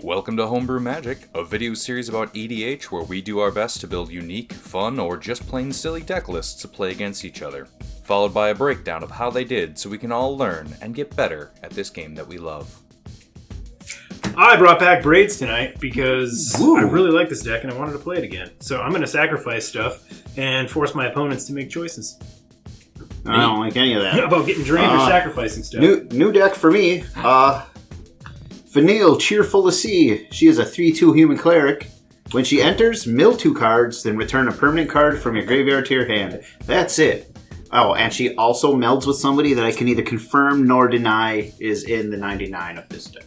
Welcome to Homebrew Magic, a video series about EDH where we do our best to build unique, fun, or just plain silly deck lists to play against each other, followed by a breakdown of how they did so we can all learn and get better at this game that we love. I brought back Braids tonight because I really like this deck and I wanted to play it again. So I'm going to sacrifice stuff and force my opponents to make choices. I don't like any of that. About getting drained or sacrificing stuff. New deck for me. Vanille, Cheerful to See. She is a 3/2 human cleric. When she enters, mill 2 cards, then return a permanent card from your graveyard to your hand. That's it. Oh, and she also melds with somebody that I can neither confirm nor deny is in the 99 of this deck.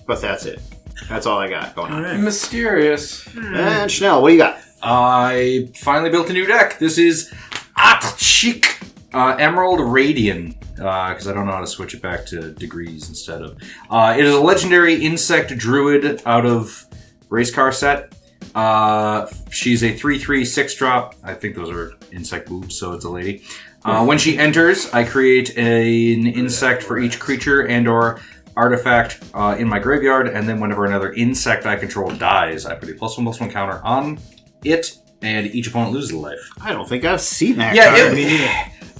But that's it. That's all I got going on. Right. Mysterious. And Schnell, what do you got? I finally built a new deck. This is Aatchik Emerald Radiant. Because I don't know how to switch it back to degrees instead of. It is a legendary insect druid out of Racecar set. She's a 3/3 6-drop. I think those are insect boobs, so it's a lady. When she enters, I create an insect for each creature and or artifact in my graveyard, and then whenever another insect I control dies, I put a +1/+1 counter on it, and each opponent loses a life. I don't think I've seen that Yeah, card.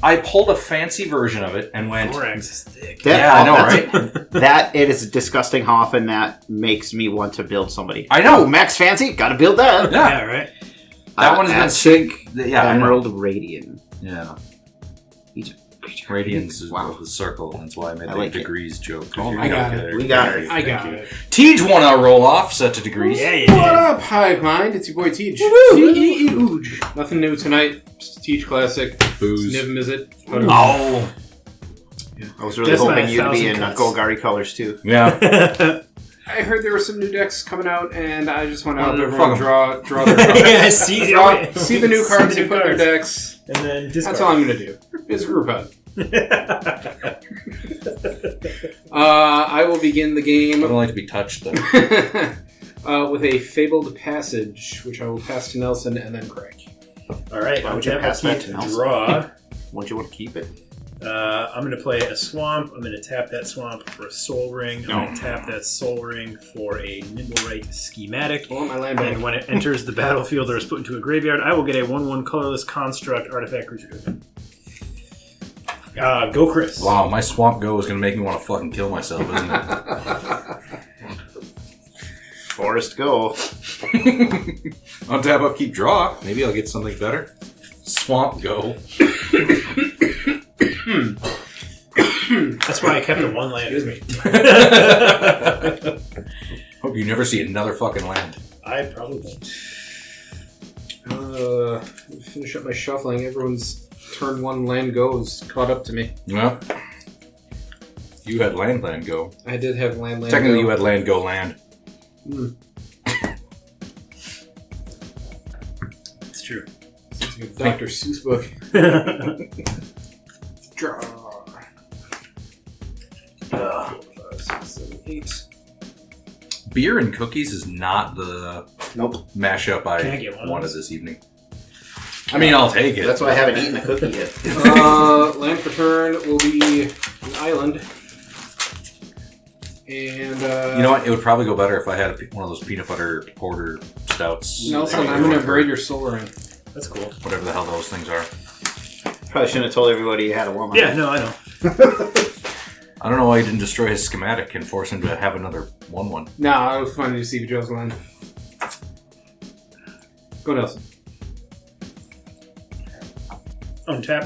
I pulled a fancy version of it and went... Thorax is thick. I know, right? That, it is disgusting Hoff, and that makes me want to build somebody. I know. Oh, Max Fancy, gotta build that. Yeah, right? That one's been sick. Yeah, Emerald Radiant. Yeah. Each creature. Radiance is Wow. the circle. That's why I made I the like it. degrees joke. Oh If my you're God. calculator. We got it. I got it. Tej won our roll off, set to degrees. Yeah, you What did. up, Hive Mind? It's your boy Tej. Huge. Nothing new tonight. Just a Tej classic. Booze. Niv Mizzet. Oh. I was really That's hoping my you'd be 1,000 in cuts. Golgari colors, too. Yeah. I heard there were some new decks coming out, and I just want to help Fuck everyone 'em. draw their cards. Yeah, see See the new cards the they put in their decks. And then discard. That's all I'm going to do. It's group hunt. I will begin the I game don't like to be touched, though. with a Fabled Passage, which I will pass to Nelson and then Craig. All right, Why I'm would you going pass to that to Nelson? draw. Won't you want to keep it? I'm going to play a swamp. I'm going to tap that swamp for a soul ring. I'm going to tap that soul ring for a Nimblewright schematic. I want my land And bank. when it enters the battlefield or is put into a graveyard, I will get a 1/1 colorless construct artifact creature token. Go Chris. Wow, my swamp go is going to make me want to fucking kill myself, isn't it? Forest go. I'll tap up, keep draw. Maybe I'll get something better. Swamp go. That's why I kept the one land. Excuse me. Hope you never see another fucking land. I probably won't. Finish up my shuffling. Everyone's turn 1 land goes caught up to me. Well, you had land go. I did have land Technically, go. you had land go land. It's true. Sounds like a Dr. Seuss book. Draw. 4, 5, 6, 7, 8. Beer and cookies is not the Nope. mashup Can I I get one of wanted those? this evening. I mean, I'll take it. That's why I haven't eaten a cookie yet. Land for turn will be an island. And, You know what? It would probably go better if I had one of those peanut butter porter stouts. Nelson, I'm going to braid your soul ring. That's cool. Whatever the hell those things are. Probably shouldn't have told everybody you had a woman. Yeah, no, I know. I don't know why you didn't destroy his schematic and force him to have another 1/1. Nah, it was fun to see if Joe's land. Go Nelson. Untap.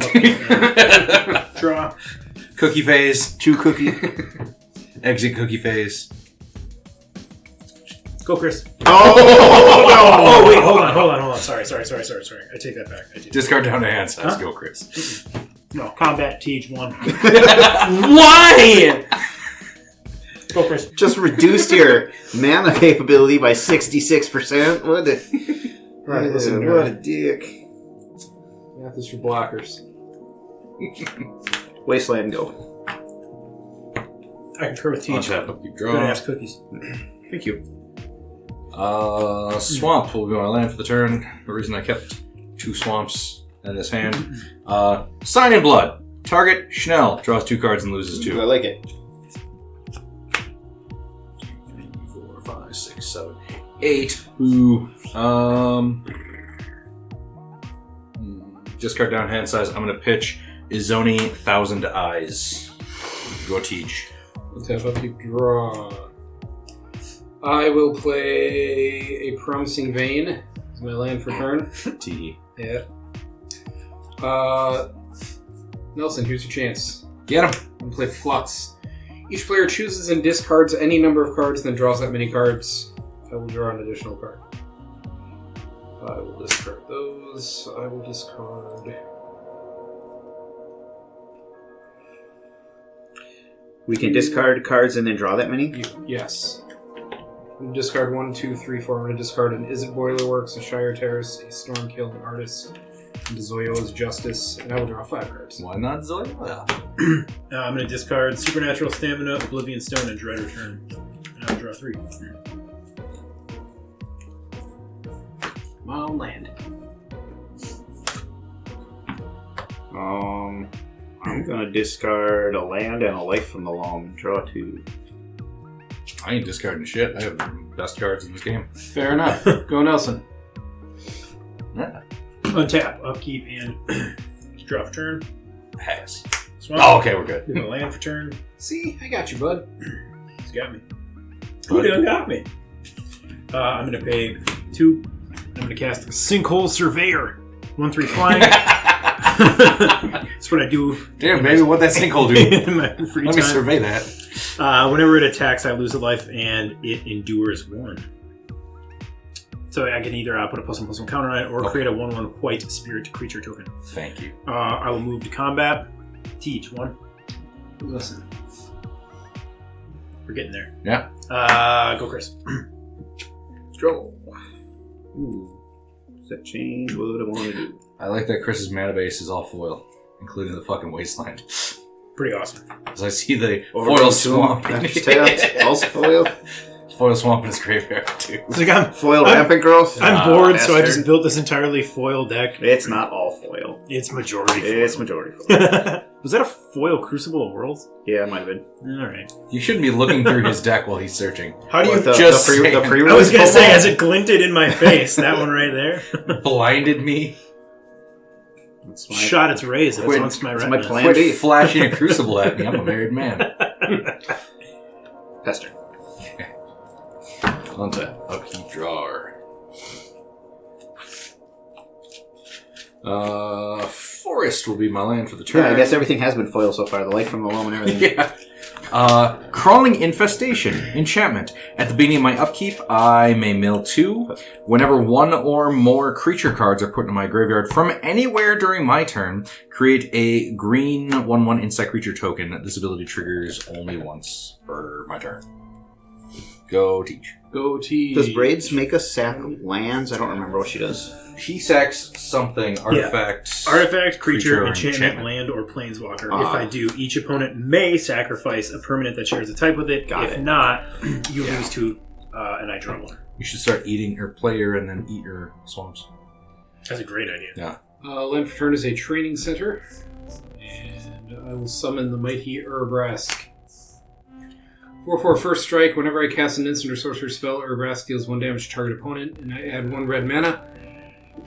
Draw. Cookie phase. Chew cookie. Exit cookie phase. Go Chris. Oh! Oh, wait, hold on. Sorry. I take that back. Discard down to hand size. Huh? Go, Chris. No, combat Tej 1. Why? Go Chris. Just reduced your mana capability by 66%. What a... Right, listen, what a dick. Math is for blockers. Wasteland go. I concur with Tej. Untap up, keep Good drawing. ass cookies. Thank you. Swamp will be my land for the turn. The reason I kept 2 swamps in his hand. Sign in Blood. Target, Schnell. Draws 2 cards and loses 2. I like it. 4, 5, 6, 7, 8. Ooh. Discard down hand size. I'm going to pitch Izoni 1,000 Eyes. Go teach. Let's have upkeep draw. I will play a Promising Vein as my land for turn. Tee. Yeah. Nelson, here's your chance. Get him. I'm going to play Flux. Each player chooses and discards any number of cards, then draws that many cards. I will draw an additional card. I will discard those. I will discard... We can discard cards and then draw that many? Yes. I'm going to discard 1, 2, 3, 4. I'm going to discard an Izzet Boilerworks, a Shire Terrace, a Stormkill, an Artist, and a Zoyo's Justice, and I will draw 5 cards. Why not Zoya? I'm going to discard Supernatural Stamina, Oblivion Stone, and Dread Return. And I'll draw 3. My own land. I'm gonna discard a land and a life from the loam. Draw 2. I ain't discarding shit. I have the best cards in this game. Fair enough. Go Nelson. Yeah. Untap, upkeep, and draw for turn. Pass. Swamp. Oh, okay, we're good. Do a land for turn. See? I got you, bud. He's got me. Who done got me? I'm gonna pay 2. I'm gonna cast Sinkhole Surveyor. 1/3 flying. That's what I do. Damn, baby, what'd that sinkhole do? in my free Let me time. survey that. Whenever it attacks, I lose a life, and it endures 1. So I can either put a +1/+1 counter on it, or create a 1/1 white spirit creature token. Thank you. I will move to combat. Teach 1. Listen. We're getting there. Yeah. Go, Chris. Draw. Ooh. Does that change what I want to do? I like that Chris's mana base is all foil, including the fucking wasteland. Pretty awesome. As I see the foil swamp. Also foil. Foil swamp in his graveyard, too. So like Foil rampant growth. I'm bored, so I bastard. just built this entirely foil deck. It's not all foil. It's majority foil. It's majority foil. Was that a foil Crucible of Worlds? Yeah, it might have been. Alright. You shouldn't be looking through his deck while he's searching. How do you... What, the just pre- saying. the pre I was going to say, as it glinted in my face, that one right there. Blinded me. That's my, Shot its rays Quit. amongst my that's retina. my plan. Quit B. flashing a crucible at me. I'm a married man. Pester. Untap. Upkeep drawer. Forest will be my land for the turn. Yeah, I guess everything has been foil so far. The light from the loam and everything. Yeah. Crawling Infestation. Enchantment. At the beginning of my upkeep, I may mill 2. Whenever 1 or more creature cards are put into my graveyard from anywhere during my turn, create a green 1/1 insect creature token. This ability triggers only once per my turn. Go teach. Go T. Does Braids make us sack lands? I don't remember what she does. He sacks something, artifact. Artifact, creature, Creature, or enchantment, enchantment. land, or planeswalker. Ah. If I do, each opponent may sacrifice a permanent that shares a type with it. Got if it. not, you lose 2, and I draw 1. You should start eating your player and then eat your swamps. That's a great idea. Yeah. Land for turn is a training center. And I will summon the mighty Urbrask. 4/4 first strike. Whenever I cast an instant or sorcery spell, Urbrask deals 1 damage to target opponent, and I add 1 red mana.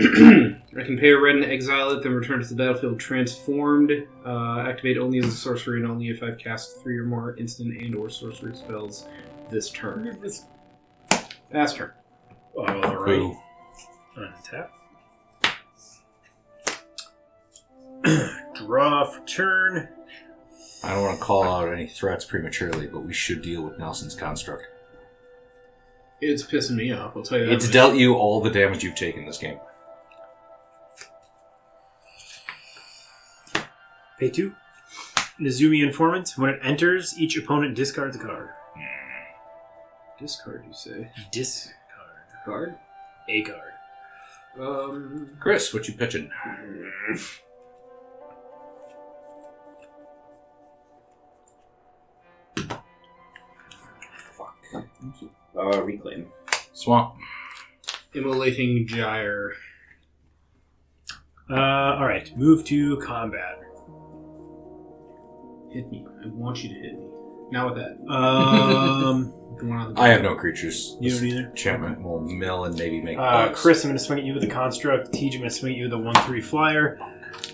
I can pay a red and exile it, then return to the battlefield transformed. Activate only as a sorcery and only if I've cast 3 or more instant and or sorcery spells this turn. Fast turn. Alright. Boo. Untap. Draw for turn. I don't want to call out any threats prematurely, but we should deal with Nelson's construct. It's pissing me off, I'll tell you that. It's dealt you all the damage you've taken this game. Pay 2. Nizumi Informant. When it enters, each opponent discards a card. Discard, you say? Discard. Card? A card. Chris, what you pitching? Reclaim. Swamp. Immolating Gyre. Alright. Move to combat. Hit me. I want you to hit me. Now with that. I have no creatures. You don't either? Enchantment will mill and maybe make Chris, I'm going to swing at you with a construct. Tej, I'm going to swing at you with a 1/3 flyer.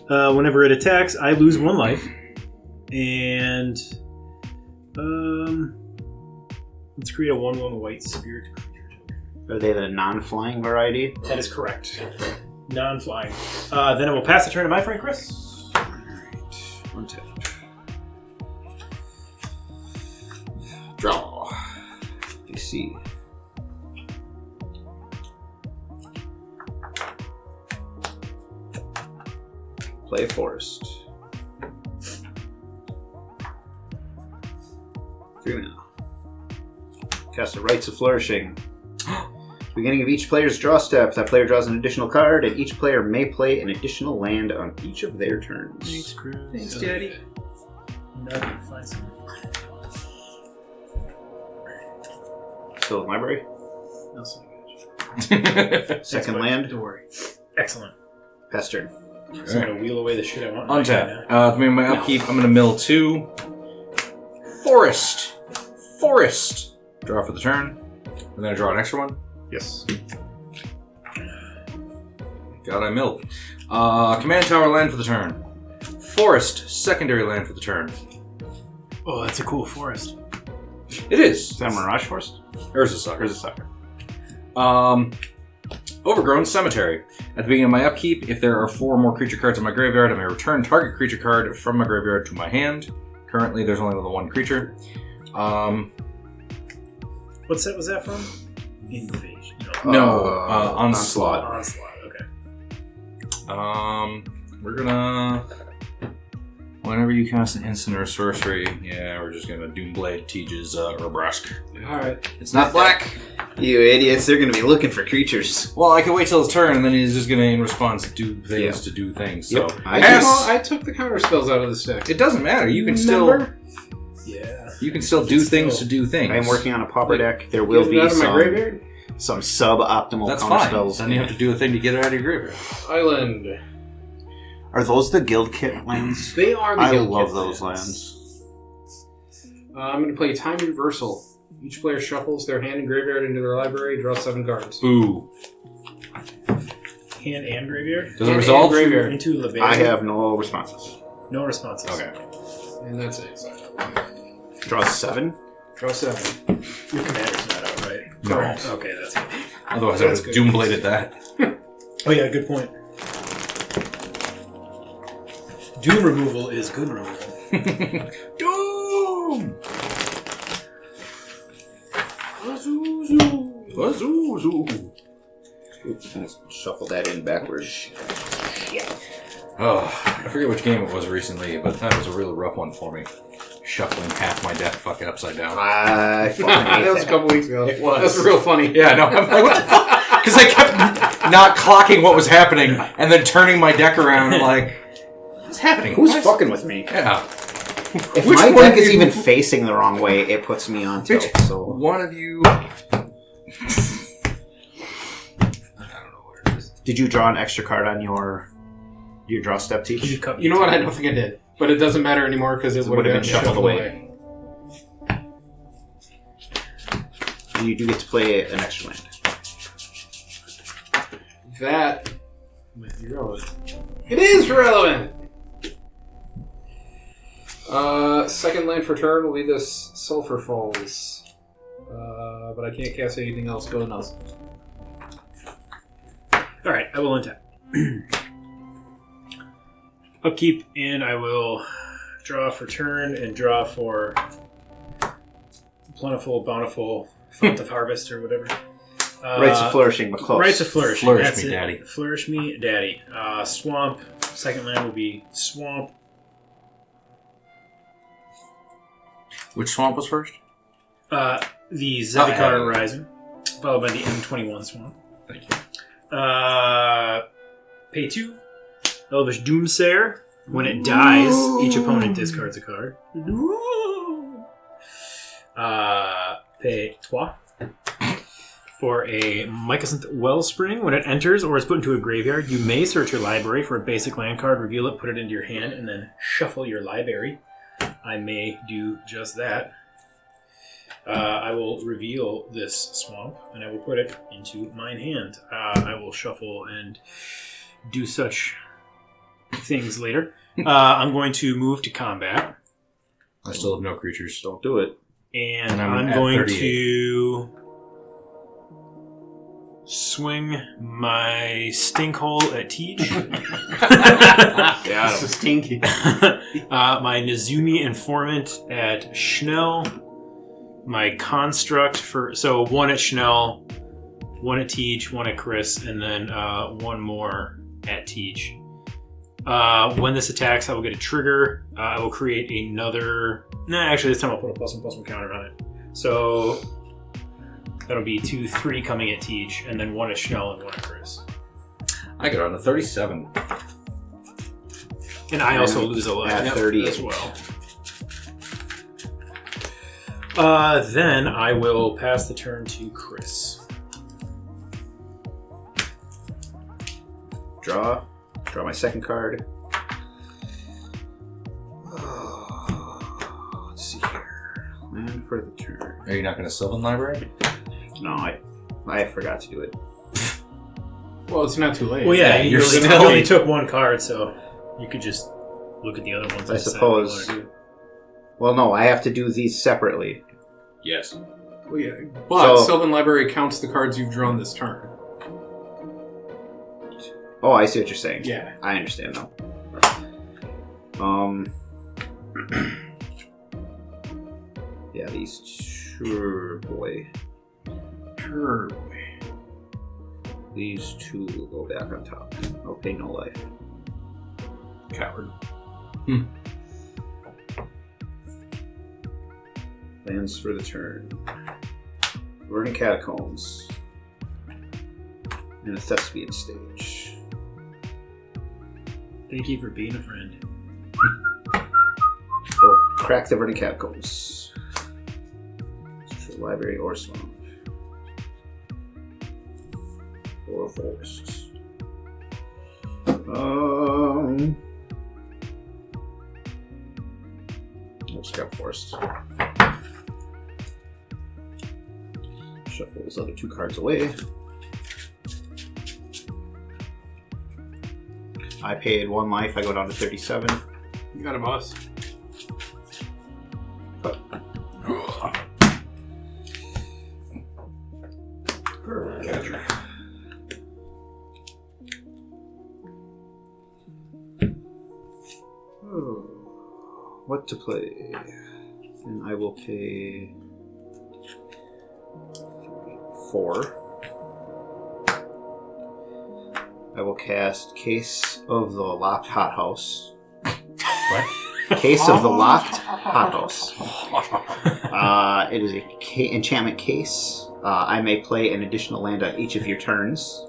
Whenever it attacks, I lose 1 life. And let's create a 1/1 white spirit creature. Are they the non-flying variety? That is correct. Non-flying. Then I will pass the turn to my friend Chris. Alright. 1 tap. Draw. DC. Play Forest. 3 mana. Cast the Rites of Flourishing. Beginning of each player's draw step, that player draws an additional card, and each player may play an additional land on each of their turns. Thanks, Chris. Thanks, Daddy. Nothing. Find some. Still in library. No, so I got you. Second land. Don't worry. Excellent. Pass turn. So I'm going to wheel away the shit I want. Untap. To make my upkeep, I'm going to mill 2. Forest. Draw for the turn. And then I draw an extra one. Yes. God, I milled. Command Tower land for the turn. Forest, secondary land for the turn. Oh, that's a cool forest. It is. Is that a Mirage Forest? Urza Or is it Sucker? Overgrown Cemetery. At the beginning of my upkeep, if there are 4 or more creature cards in my graveyard, I may return target creature card from my graveyard to my hand. Currently, there's only the 1 creature. What set was that from? Invasion. Onslaught. Onslaught, okay. We're gonna... Whenever you cast an instant or sorcery, we're just gonna Doomblade Tej's Urbrask. Alright. It's not black! You idiots, they're going to be looking for creatures. Well, I can wait till his turn, and then he's just gonna, in response, do things to do things. Yep. So, I took the counter spells out of the deck. it doesn't matter. You can still... Yeah. You can still do things to do things. I am working on a pauper deck. There will Get it be out of my graveyard? some sub-optimal That's counter fine. spells. Then you have to do a thing to get it out of your graveyard. Island. Are those the guild kit lands? They are the I guild love kit those lands. lands. I'm going to play Time Reversal. Each player shuffles their hand and graveyard into their library, draw 7 cards. Boo. Hand and graveyard? Does it Hand resolve? and graveyard. Into Leviathan. I have no responses. No responses. Okay. And that's it. Draw 7. Draw 7. Your commander's not out, right? No. Okay, that's good. Otherwise, I would have good. Doombladed that. Oh yeah, good point. Doom removal is good removal. Doom! Azuzu. Shuffle that in backwards. Oh, I forget which game it was recently, but that was a really rough one for me. Shuffling half my deck fucking upside down. I fucking That hate was a couple weeks ago. It was. That's real funny. Yeah, no, I'm like, what the fuck? Because I kept not clocking what was happening and then turning my deck around like, what's happening? Who's Why is- fucking with me? Yeah. If Which my one deck of is you- even facing the wrong way, it puts me on tilt. So One of you... did you draw an extra card on your draw step, Can you Teach? cut You know what? I don't think I did. But it doesn't matter anymore because it would have been shuffled away. You do get to play an extra land. That might be relevant. It is relevant! Second land for turn will be this Sulphur Falls. But I can't cast anything else. Go nuts. Alright, I will untap. Upkeep, and I will draw for turn and draw for Plentiful, Bountiful, Fount of Harvest, or whatever. Rites of Flourishing, but close. Rites of Flourishing. Flourish that's me, it. Daddy. Flourish me, Daddy. Swamp. Second land will be Swamp. Which swamp was first? The Zendikar yeah. Horizon, followed by the M21 Swamp. Thank you. Pay 2. Elvish Doomsayer. When it dies, each opponent discards a card. Pay 3. For a Mycosynth Wellspring, when it enters or is put into a graveyard, you may search your library for a basic land card, reveal it, put it into your hand, and then shuffle your library. I may do just that. I will reveal this swamp, and I will put it into mine hand. I will shuffle and do such things later. I'm going to move to combat. I still have no creatures. Don't do it. And I'm I'm at going 38. to swing my stink hole at Teach. So stinky. My Nezumi informant at Schnell. My construct so one at Schnell, one at Teach, one at Chris, and then one more at Teach. When this attacks, I will get a trigger. I will create another... actually, this time I'll put a +1/+1 counter on it. So that'll be 2, 3 coming at Teach, and then one at Schnell and one at Chris. I got on to 37. And I also lose a life at 30 as well. Then I will pass the turn to Chris. Draw my second card. Let's see here. Land for the turn. Are you not going to Sylvan Library? No, I forgot to do it. Well, it's not too late. Well, yeah, you're you still- only took one card, so you could just look at the other ones. I and decide what you suppose. wanna do. Well, no, I have to do these separately. Yes. Well, yeah. But So- Sylvan Library counts the cards you've drawn this turn. Oh, I see what you're saying. Yeah. I understand now. Yeah, these two, boy. These two will go back on top. Okay, no life. Coward. Lands for the turn. Burning Catacombs. And a Thespian stage. Thank you for being a friend. Oh, crack the Burning Catacombs. Library or swamp. Or forest. Let's grab forest. Shuffle those other 2 cards away. I paid 1 life. I go down to 37. You got a boss. What to play? And I will pay 4. I will cast Case of the Locked Hothouse. What? Case of the Locked Hothouse. It is a enchantment case. I may play an additional land on each of your turns.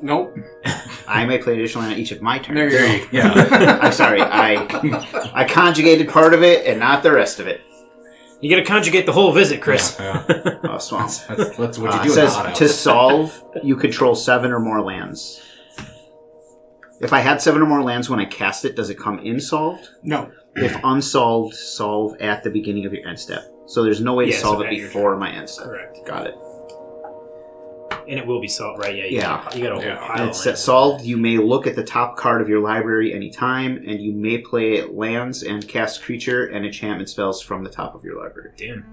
Nope. I may play an additional land on each of my turns. There you go. Yeah. I'm sorry, I conjugated part of it and not the rest of it. You gotta conjugate the whole visit, Chris. Yeah. Swamp. That's what you do It in the says hothouse. to solve, you control 7 or more lands. If I had 7 or more lands when I cast it, does it come in solved? No. If unsolved, solve at the beginning of your end step. So there's no way to Yeah, solve so it at your before turn. my end step. Correct. Got it. And it will be solved, right? Yeah. You got a whole Yeah. pile And of it's lands. solved. You may look at the top card of your library anytime, and you may play lands and cast creature and enchantment spells from the top of your library. Damn.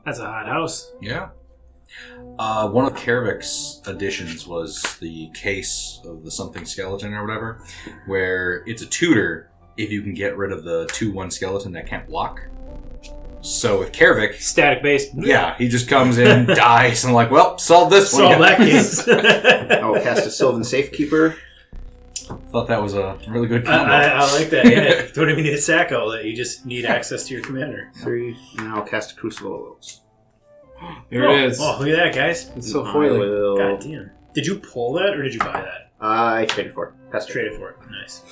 That's a hot house. Yeah. One of Kervik's additions was the Case of the Something Skeleton or whatever, where it's a tutor if you can get rid of the 2/1 skeleton that can't block. So with Kervik, Static based. yeah, he just comes in, dies, and like, well, solve this one. Solve that case. I will cast a Sylvan Safekeeper. Thought that was a really good combo. I like that. Yeah. Don't even need a sack all that. You just need access to your commander. 3, and I'll cast a Crucible of Wills. Here it is. Oh, look at that, guys. It's so I foily. will... God damn. Did you pull that or did you buy that? I traded for it. Pass trade. Traded for it. Nice.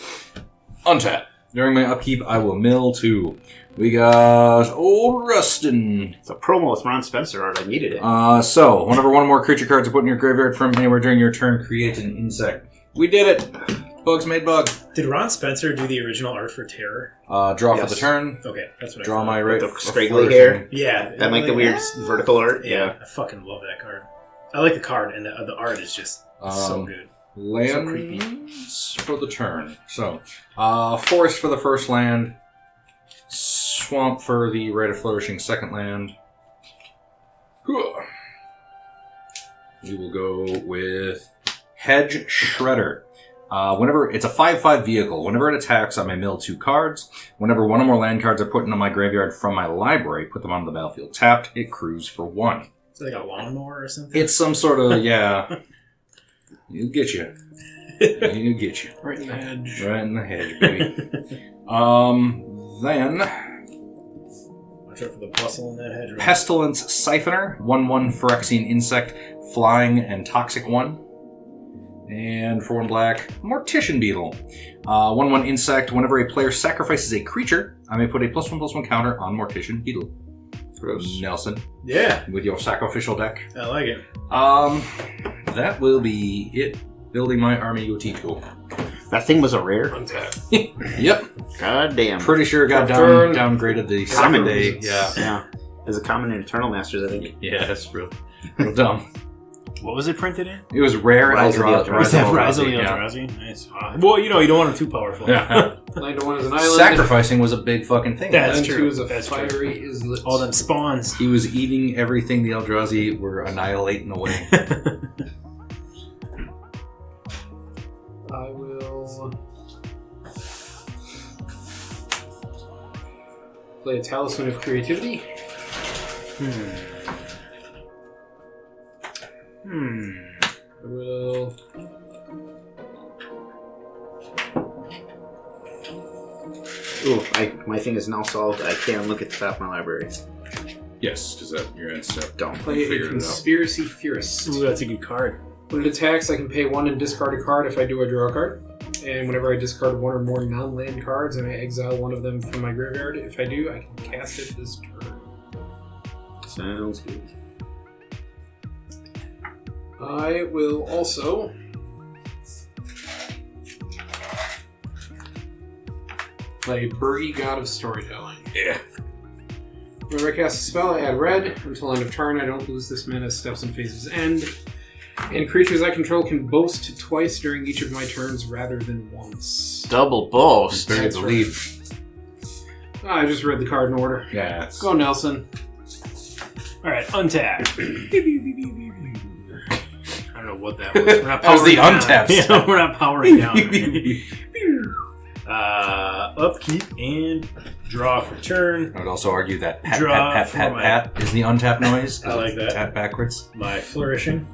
Untap. During my upkeep, I will mill 2. We got Old Rustin. It's a promo with Ron Spencer art. I needed it. So, whenever one or more creature cards are put in your graveyard from anywhere during your turn, create an insect. We did it. Bugs made bug. Did Ron Spencer do the original art for Terror? Draw Yes. for the turn. Okay, that's what I Draw thought. my right. The squiggly hair. Yeah. And like the weird vertical art. Yeah, I fucking love that card. I like the card, and the art is just so good. So creepy. Lands for the turn. So, forest for the first land. Swamp for the Rite of Flourishing second land. We will go with Hedge Shredder. Whenever it's a 5/5 vehicle, whenever it attacks, I may mill 2 cards. Whenever one or more land cards are put into my graveyard from my library, put them onto the battlefield tapped. It crews for 1. So like a lawnmower or something? It's some sort of It'll get you. It'll get you. Right in the hedge. Right in the hedge, baby. Then Watch out for the bustle in that hedge. Right? Pestilence Siphoner, 1/1 Phyrexian Insect, flying and toxic 1. And for 1 black, Mortician Beetle. 1/1 Insect, whenever a player sacrifices a creature, I may put a +1/+1 counter on Mortician Beetle. Gross. Nelson, Yeah, with your sacrificial deck. I like it. That will be it. Building my army Yotito. That thing was a rare. Untap. Yep. God damn. Pretty sure it got Turn. downgraded the Common. second day. Yeah. Yeah. There's a common in Eternal Masters, I think. Yeah, that's real dumb. What was it printed in? It was rare Rise of the Eldrazi. Eldrazi. Is that Rise of the yeah. Eldrazi? Nice. Well, you don't want them too powerful. Yeah. Land to 1 is an island. Sacrificing was a big fucking thing. That's Land true. 2 is a That's true. fiery islet. All them spawns. He was eating everything the Eldrazi were annihilating away. I will play a Talisman of Creativity. I will Ooh, my thing is now solved. I can look at the top of my library. Yes, because your end step. Don't. play a Figured it out. Conspiracy Theorist. Ooh, that's a good card. When it attacks, I can pay 1 and discard a card. If I do, I draw a card. And whenever I discard 1 or more non-land cards, I may exile 1 of them from my graveyard. If I do, I can cast it this turn. Sounds good. I will also play Burgy, God of Storytelling. Yeah. Whenever I cast a spell, I add red. Until end of turn, I don't lose this mana steps and phases end. And creatures I control can boast twice during each of my turns rather than once. Double boast. Bury That's the right. lead. I just read the card in order. Yeah. It's, Go, Nelson. All right, untap. I don't know what that was. We're not That was the powering down. untap Yeah, stuff. we're not powering down. Upkeep and draw for turn. I would also argue that pat, Draw pat, for pat, my- pat, pat is the untap noise. 'cause I like it's that. Tap backwards. My flourishing.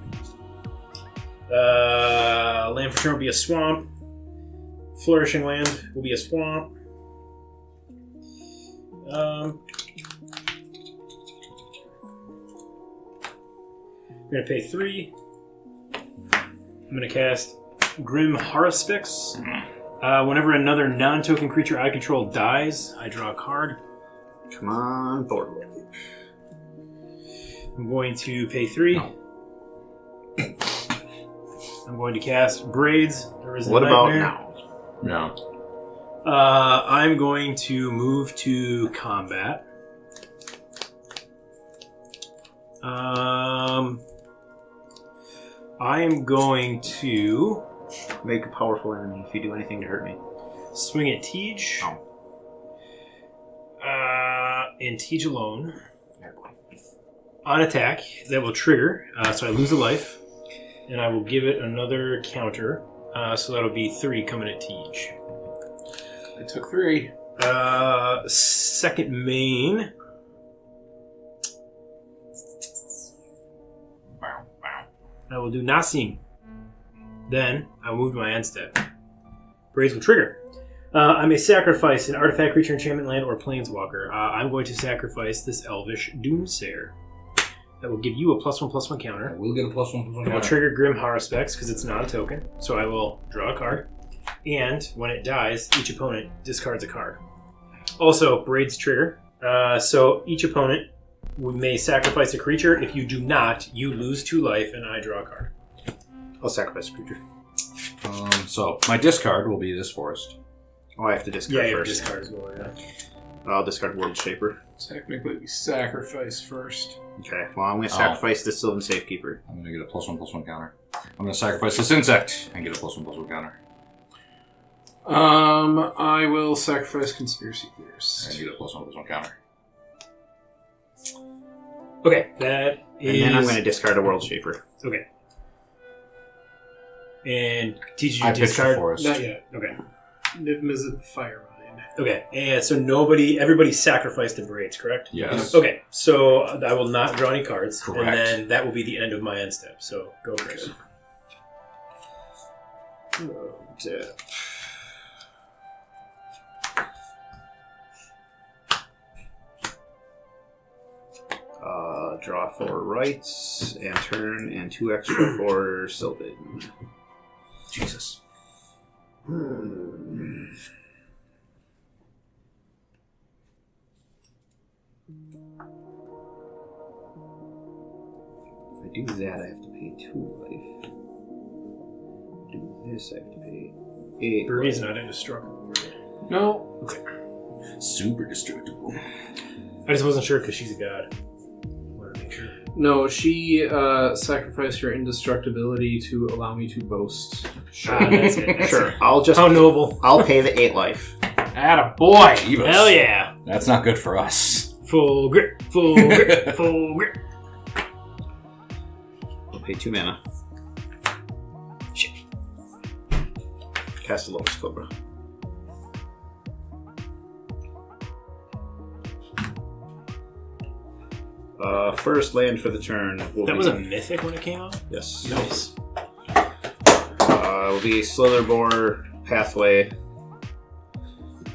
Land for turn will be a swamp. Flourishing land will be a swamp. I'm gonna pay 3. I'm gonna cast Grim Haruspix. Whenever another non-token creature I control dies, I draw a card. Come on, board. I'm going to pay 3. No. I'm going to cast Braids. What about now? No. I'm going to move to combat. I am going to Make a powerful enemy if you do anything to hurt me. swing at Tej. Oh. And Tej alone. On attack, that will trigger, so I lose a life. And I will give it another counter. So that'll be 3 coming at Tej. I took 3. Second main. I will do Nassim. Then I will move to my end step. Braids will trigger. I may sacrifice an artifact, creature, enchantment, land, or planeswalker. I'm going to sacrifice this Elvish Doomsayer. That will give you a +1/+1 counter. We'll get a +1/+1 It will counter. trigger Grim Haruspix because it's not a token. So I will draw a card. And when it dies, each opponent discards a card. Also, Braids trigger. So each opponent may sacrifice a creature. If you do not, you lose 2 life and I draw a card. I'll sacrifice a creature. So my discard will be this forest. Oh, I have to discard Yeah, first. discard as well, yeah. I'll discard World Shaper. Technically, we sacrifice first. Okay, well, I'm going to sacrifice the Sylvan Safekeeper. I'm going to get a +1/+1 counter. I'm going to sacrifice this insect and get a +1/+1 counter. I will sacrifice Conspiracy Theorist. And get a +1/+1 counter. Okay, that And is... then I'm going to discard a World Shaper. Okay. And teach you I to pitched the discard... forest. Not yet. Okay. Niv Mizzet Firemind. Okay, and so everybody sacrificed the Braids, correct? Yes. Okay, so I will not draw any cards, Correct. and then that will be the end of my end step. So go for it. Draw 4 rights, and turn, and 2 extra for Sylvan. Jesus. If I do that, I have to pay 2 life. Do this, I have to pay 8. Bernie's not indestructible. No. Super destructible. I just wasn't sure because she's a god. Wanted to make sure. No, she sacrificed her indestructibility to allow me to boast. That's it. That's Sure, it. I'll just. How noble. I'll pay the 8 life. Atta boy! Evas. Hell yeah. That's not good for us. Full grip, full grip, full grip. I'll pay 2 mana. Shit. Cast a Locust Cobra. First land for the turn. That was a mythic when it came out? Yes. Nice. Will be Slitherbore Pathway.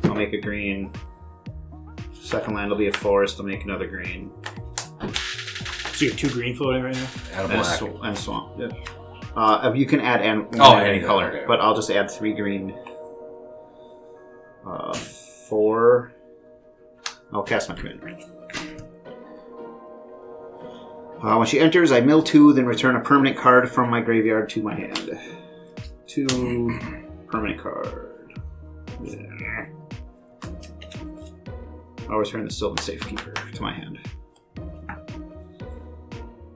I'll make a green. Second land will be a forest. I'll make another green. So you have 2 green floating right now? Out of And black. a swamp. Yeah. You can add any anything, color, okay. but I'll just add 3 green. 4. I'll cast my commander. When she enters, I mill 2, then return a permanent card from my graveyard to my hand. 2 permanent card. Yeah. I'll return the Sylvan Safekeeper to my hand.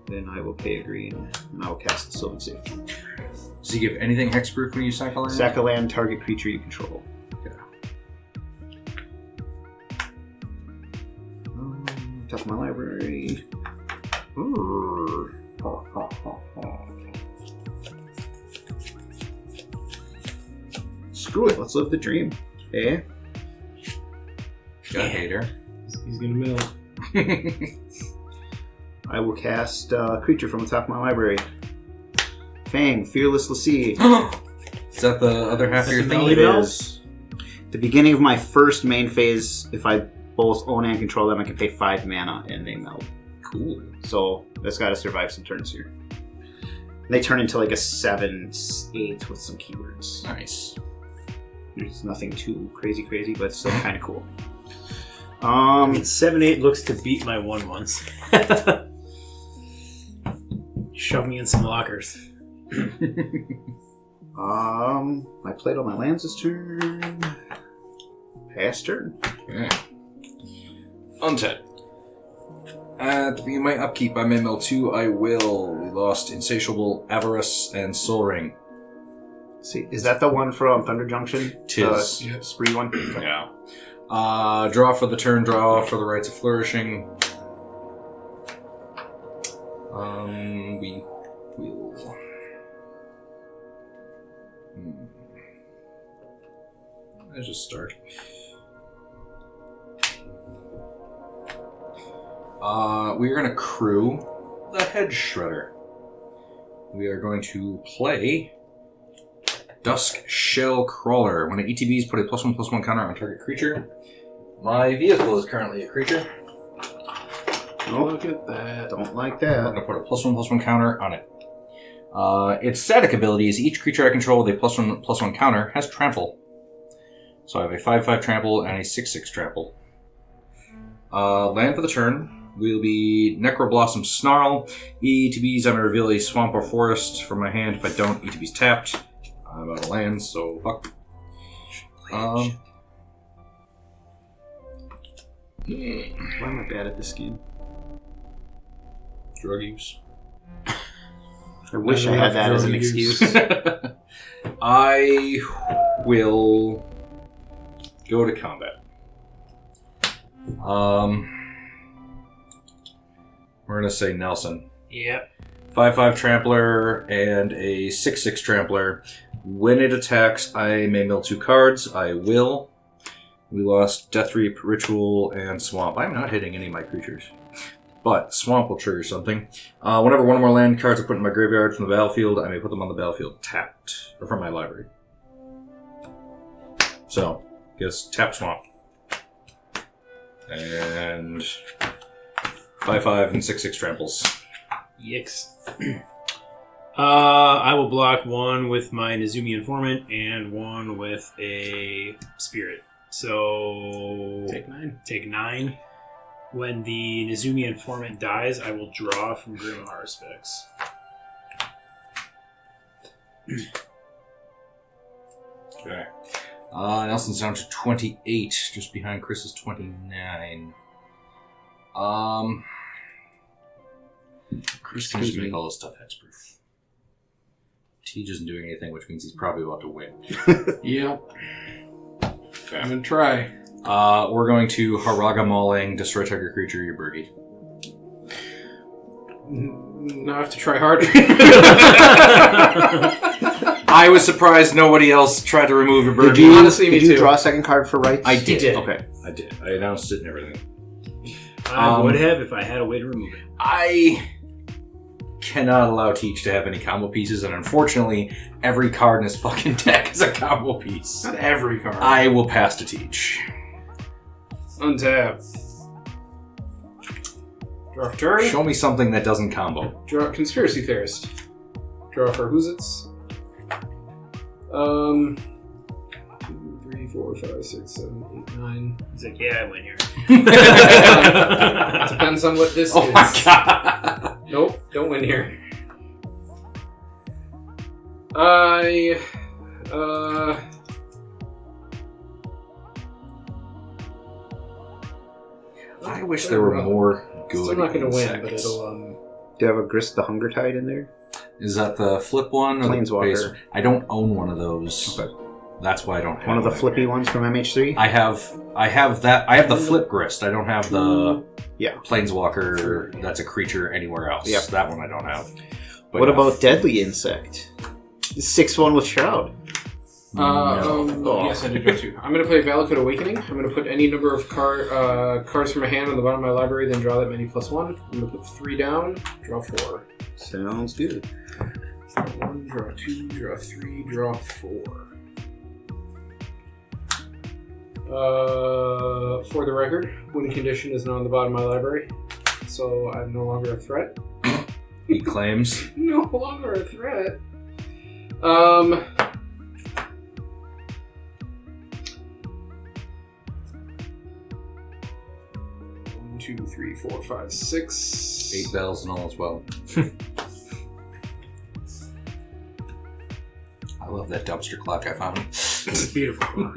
Then I will pay a green, and I will cast the Sylvan Safekeeper. Does he give anything hexproof when you sack a land? Sack a land, target creature you control. Top of my library. Ooh. Screw it, let's live the dream. Eh? Got a hater. He's gonna mill. I will cast a creature from the top of my library. Fang, Fearless Lassie. Is that the other half of your thing? It is. The beginning of my first main phase, if I both own and control them, I can pay 5 mana and they melt. Cool. So that's got to survive some turns here. They turn into like a 7/8 with some keywords. Nice. There's nothing too crazy, but it's still kind of cool. I mean, 7/8 looks to beat my 1/1s. Shove me in some lockers. I played all my lands this turn. Pass turn. Okay. Untap. At the beginning of my upkeep, I may mill 2. I will. We lost Insatiable Avarice and Soul Ring. See, is that the one from Thunder Junction? Tis. The spree one? Yeah. Draw for the turn, draw for the Rites of Flourishing. We will. Let's just start. We are going to crew the Hedge Shredder. We are going to play Dusk Shell Crawler. When it ETBs, put a +1/+1 counter on target creature. My vehicle is currently a creature. Oh, Look at that. don't like I'm that. going to put a +1/+1 counter on it. Its static ability is each creature I control with a +1/+1 counter has trample. So I have a 5/5 trample and a 6/6 trample. Land for the turn will be Necroblossom Snarl. ETBs, I'm going to reveal a swamp or forest from my hand. If I don't, ETB's tapped. I'm out of land, so fuck. Why am I bad at this game? Drug use. I wish I had that as an excuse. I will go to combat. We're gonna say Nelson. Yep. 5/5 Trampler and a 6/6 Trampler. When it attacks, I may mill 2 cards. I will. We lost Death Reap, Ritual, and Swamp. I'm not hitting any of my creatures. But Swamp will trigger something. Whenever one or more land cards are put in my graveyard from the battlefield, I may put them on the battlefield tapped. Or from my library. So, guess tap Swamp. And 5/5 and 6/6 tramples. Yikes. I will block one with my Nezumi Informant and one with a Spirit. So Take 9. When the Nezumi Informant dies, I will draw from Grim Specs. Okay. Nelson's down to 28, just behind Chris's 29. Chris can just make all this stuff hexproof. Teej isn't doing anything, which means he's probably about to win. Yep. I'm gonna try. We're going to Haraga Mauling, destroy target creature, your birdie. Now I have to try harder. I was surprised nobody else tried to remove your birdie. Honestly, Did you draw a second card for rights? I did. did. Okay. I did. I announced it and everything. I would have if I had a way to remove it. I cannot allow Teach to have any combo pieces, and unfortunately, every card in his fucking deck is a combo piece. Not every card. I will pass to Teach. Untap. Draw for turn. Show me something that doesn't combo. Draw Conspiracy Theorist. Draw for Whoozits. 2, 3, 4, 5, 6, 7, 8, 9. He's like, yeah, I win here. Depends on what this is. Oh my god! Nope, don't win here. I wish there were more good. Still not going to win, but insects. it'll Do you have a Grist the Hunger Tide in there? Is that the flip one? Or Planeswalker. The base? I don't own one of those. Okay. That's why I don't have One of the flippy ones from MH3? I have that. I have the flip grist. I don't have the Yeah. planeswalker that's a creature anywhere else. Yep. That one I don't have. But What yeah. about Deadly Insect? 6/1 with Shroud. Yes, I did draw 2. I'm going to play Valakut Awakening. I'm going to put any number of cards from my hand on the bottom of my library, then draw that many +1. I'm going to put 3 down, draw 4. Sounds good. Draw 1, draw 2, draw 3, draw 4. For the record, win condition is now on the bottom of my library, so I'm no longer a threat. He claims. No longer a threat. 1, 2, 3, 4, 5, 6. 8 bells and all as well. I love that dumpster clock I found. It's beautiful.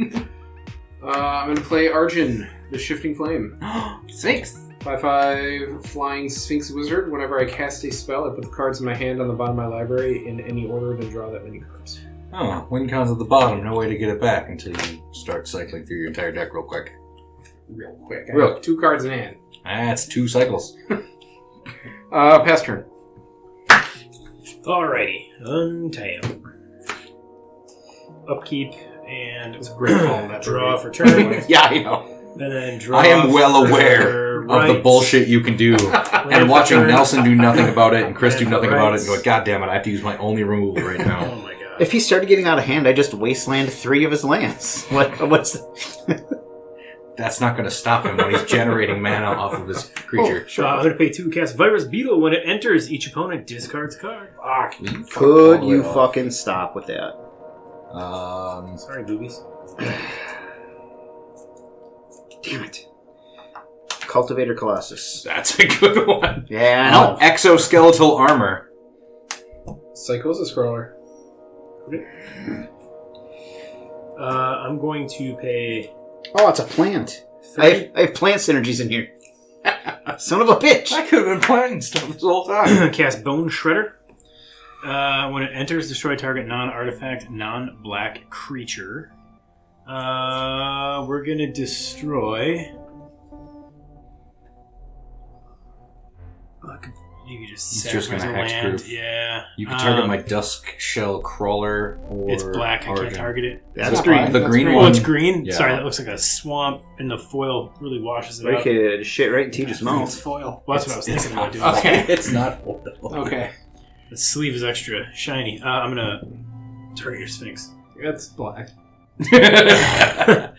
I'm going to play Arjun, the Shifting Flame. 6. 5/5 Flying Sphinx Wizard. Whenever I cast a spell, I put the cards in my hand on the bottom of my library in any order, then draw that many cards. Oh, win counts at the bottom. No way to get it back until you start cycling through your entire deck real quick. Real quick. I Real. have 2 cards in hand. That's 2 cycles. Pass turn. Alrighty. Untap. Upkeep and It's a great call, that draw birdie. for turn. Yeah, I know. And then draw. I am well aware for of the rights. bullshit you can do. Play And for watching turn. Nelson do nothing about it and Chris do And nothing for about it rights. and go, God damn it, I have to use my only removal right Oh now. my god. If he started getting out of hand, I just wasteland 3 of his lands. What's That's not going to stop him when he's generating mana off of his creature. I'm going to pay 2 to cast Virus Beetle. When it enters, each opponent discards a card. Fuck. Could you fucking stop with that? Sorry, boobies. Damn it. Cultivator Colossus. That's a good one. Yeah, I No, know. exoskeletal armor. Psychosis Crawler. I'm going to pay... Oh, it's a plant. I have plant synergies in here. Son of a bitch. I could have been planting stuff this whole time. Cast Bone Shredder. When it enters, destroy target non-artifact, non-black creature. We're going to destroy... You could just It's sacrifice just a gonna land. hexproof. Yeah. You can target my Dusk Shell Crawler or... It's black. I Origin. can't target it. That's not green. bad. The That's green great. one. Oh, it's green? Yeah. Sorry, that looks like a swamp, and the foil really washes it Break out. it shit right in Teach's It's mouth. foil. Well, that's what I was thinking about doing. Okay. It's not foil. Okay. The sleeve is extra shiny. I'm going to target your Sphinx. That's black. The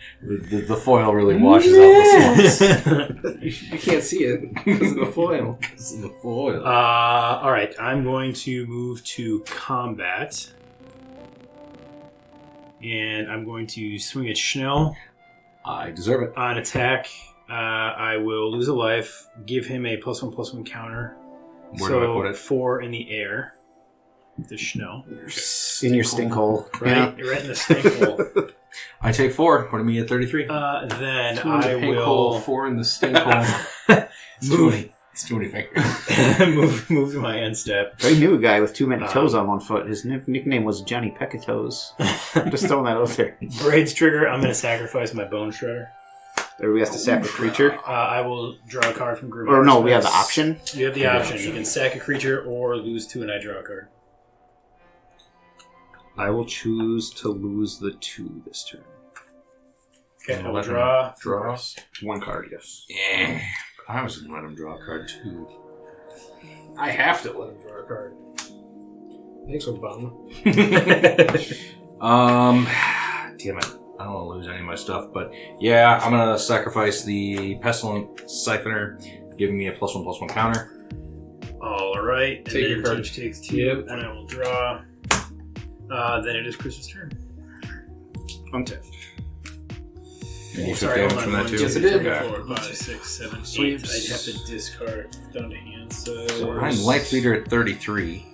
foil really washes out the swamps. You can't see it because of the foil. Because of the foil. All right, I'm going to move to combat. And I'm going to swing at Schnell. I deserve it. On attack, I will lose a life, give him a +1/+1 counter. Where do I put it? 4 in the air. The Schnell. In your stink hole. Right in the stink hole. I take 4, putting me at 33. Then 2 in the I pink hole, will 4 in the stink hole. It's too many fingers. move to my end step. I knew a guy with too many toes on one foot. His nickname was Johnny Peckatoes. Just throwing that out there. Braids trigger, I'm going to sacrifice my Bone Shredder. Or we have to sack a creature. I will draw a card from group. Or no, we have the option. You have the option. You can sack a creature or lose 2 and I draw a card. I will choose to lose the 2 this turn. Okay, I will draw. Draw. 1 card, yes. Yeah. I was going to let him draw a card too. I have to let him draw a card. Thanks, Obama. Damn it. I don't want to lose any of my stuff, but yeah, I'm going to sacrifice the Pestilent Siphoner, giving me a +1/+1 counter. All right. Take your card. Teach takes 2, Yep. and I will draw. Then it is Chris's turn. Untapped. And you took Sorry, damage hold from on. that too? Yes, I did. 4, 5, 6, 7, 8. Sweeps. I'd have to discard down to hand. So I'm Life Leader at 33.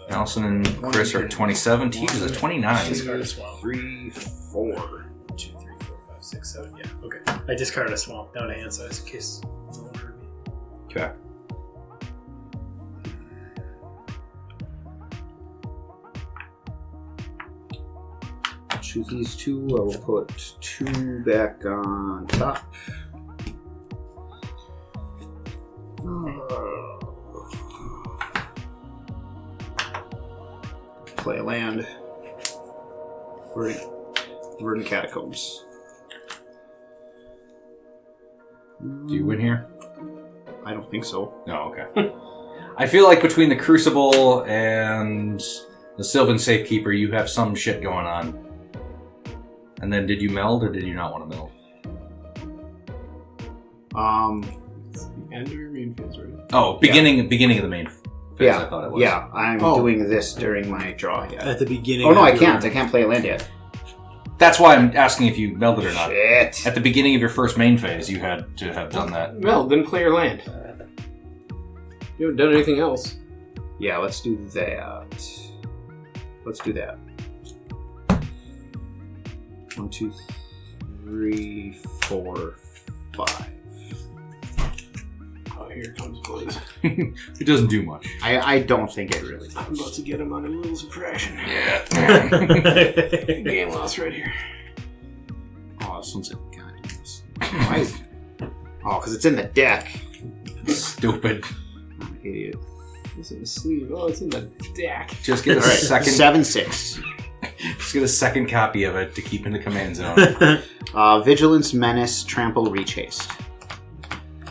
Allison and Chris are at 27. Teach is at 29. discard a swamp. 3, 4. 1, 2, 3, 4, 5, 6, 7. Yeah. Okay. I discarded a swamp down to hand size in case no one heard me. Okay. Choose these 2. I will put 2 back on top. Play a land. Verdant Catacombs. Do you win here? I don't think so. No, okay. I feel like between the Crucible and the Sylvan Safekeeper, you have some shit going on. And then did you meld or did you not want to meld? End of your main phase, right? Oh, beginning of the main phase, Yeah, I thought it was. yeah. I'm doing this during my draw. Yeah. At the beginning. Oh no, of I your- can't. I can't play a land yet. That's why I'm asking if you melded or not. Shit. At the beginning of your first main phase, you had to have done that. Mel, then play your land. You haven't done anything else. Yeah, let's do that. Let's do that. 1, 2, 3, 4, 5. Oh, here comes Blaze. It doesn't do much. I don't think it really I'm about to get him on a little suppression. Yeah. Game loss right here. Oh, this one's a Why is... Oh, because it's in the deck. Stupid. I'm an idiot. It's in the sleeve. Oh, it's in the deck. Just get a All right, second. 7/6. Just get a second copy of it to keep in the command zone. Vigilance, Menace, Trample, Reach Haste.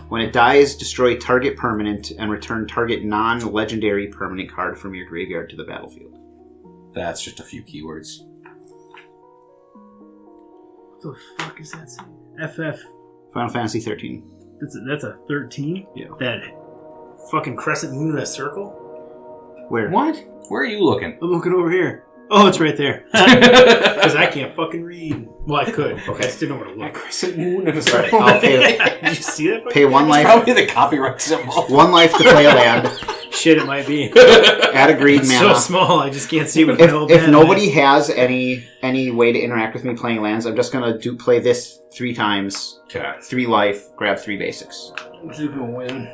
When it dies, destroy target permanent and return target non-legendary permanent card from your graveyard to the battlefield. That's just a few keywords. What the fuck is that? FF. Final Fantasy 13. That's a 13? Yeah. That fucking crescent moon in a circle? Where? What? Where are you looking? I'm looking over here. Oh, it's right there. Because I can't fucking read. Well, I could. Okay. I just didn't know where to A look. crescent moon and a Right, circle. I'll pay, Did you see that? pay 1 life. Probably the copyright symbol. 1 life to play a land. Shit, it might be. Add a green It's mana. so small, I just can't see what the hell If mana nobody is. has any way to interact with me playing lands, I'm just gonna play this 3 times. Okay. 3 life, grab 3 basics. Duke will win.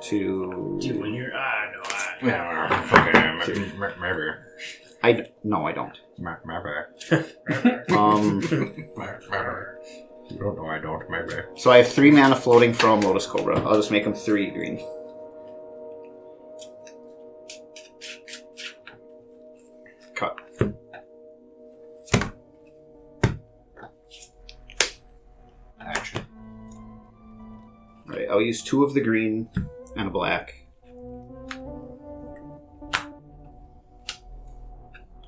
Dude, when you're No, I don't. You don't know I don't, maybe. So I have 3 mana floating from Lotus Cobra. I'll just make them 3 green. Cut. Action. Alright, I'll use 2 of the green and a black.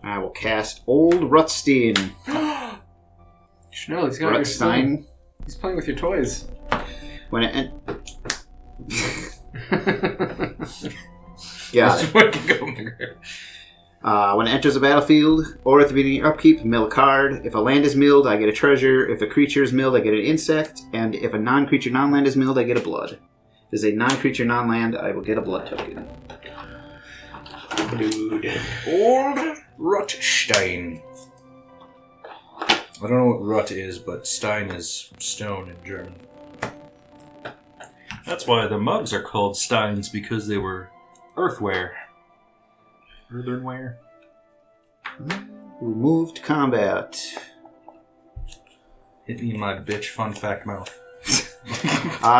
I will cast Old Rutstein. Chanel, he's got your son. Rutstein. He's playing with your toys. When it yeah. When it enters a battlefield or at the beginning of your upkeep, mill a card. If a land is milled, I get a treasure. If a creature is milled, I get an insect. And if a non-creature non-land is milled, I get a blood. If it's a non-creature non-land, I will get a blood token. Dude. Old Rutstein. I don't know what rut is, but Stein is stone in German. That's why the mugs are called Steins, because they were earthware. Earthenware? Removed combat. Hit me in my bitch fun fact mouth.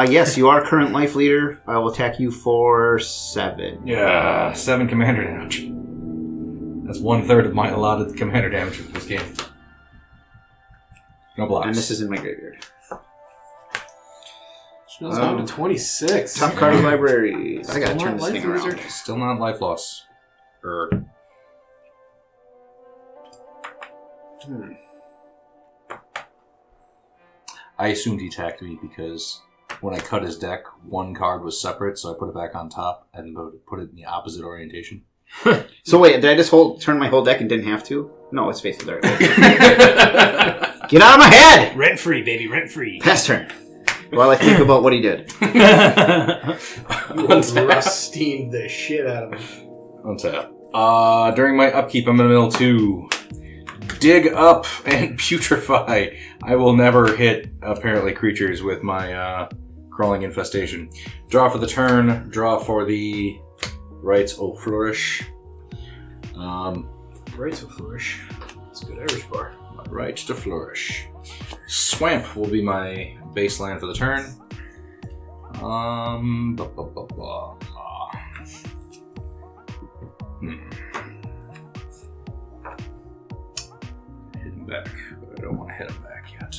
Yes, you are current life leader. I will attack you for 7. Yeah, 7 commander damage. That's 1/3 of my allotted commander damage for this game. No blocks. And this is in my graveyard. Chanel's down to 26. Top card of library. I gotta Still turn not this life thing around. wizard. Still not life loss. I assumed he attacked me because when I cut his deck, 1 card was separate, so I put it back on top and put it in the opposite orientation. So wait, did I just turn my whole deck and didn't have to? No, it's facing the right way. Get out of my head! Rent free, baby, rent free. Pass turn. While I think about what he did. You rusting the shit out of him. Untap. During my upkeep, I'm in the middle 2. Dig up and putrefy. I will never hit, apparently, creatures with my crawling infestation. Draw for the turn. Draw for the Rites au Flourish. Rites au Flourish. That's a good Irish bar. Rites to Flourish. Swamp will be my base land for the turn. Hit him back, but I don't want to hit him back yet.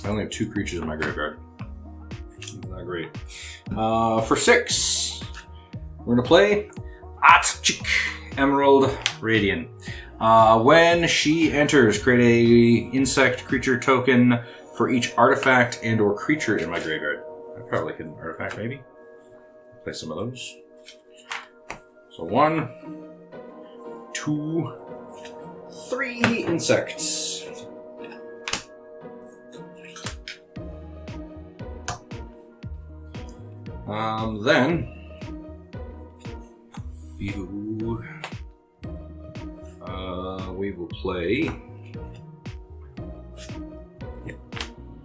I only have 2 creatures in my graveyard. Not great. For 6, we're gonna play Aatchik, Emerald Radiant. When she enters, create a insect creature token for each artifact and or creature in my graveyard. I probably could an artifact, maybe. Play some of those. So 1, 2, 3 insects. Then we will play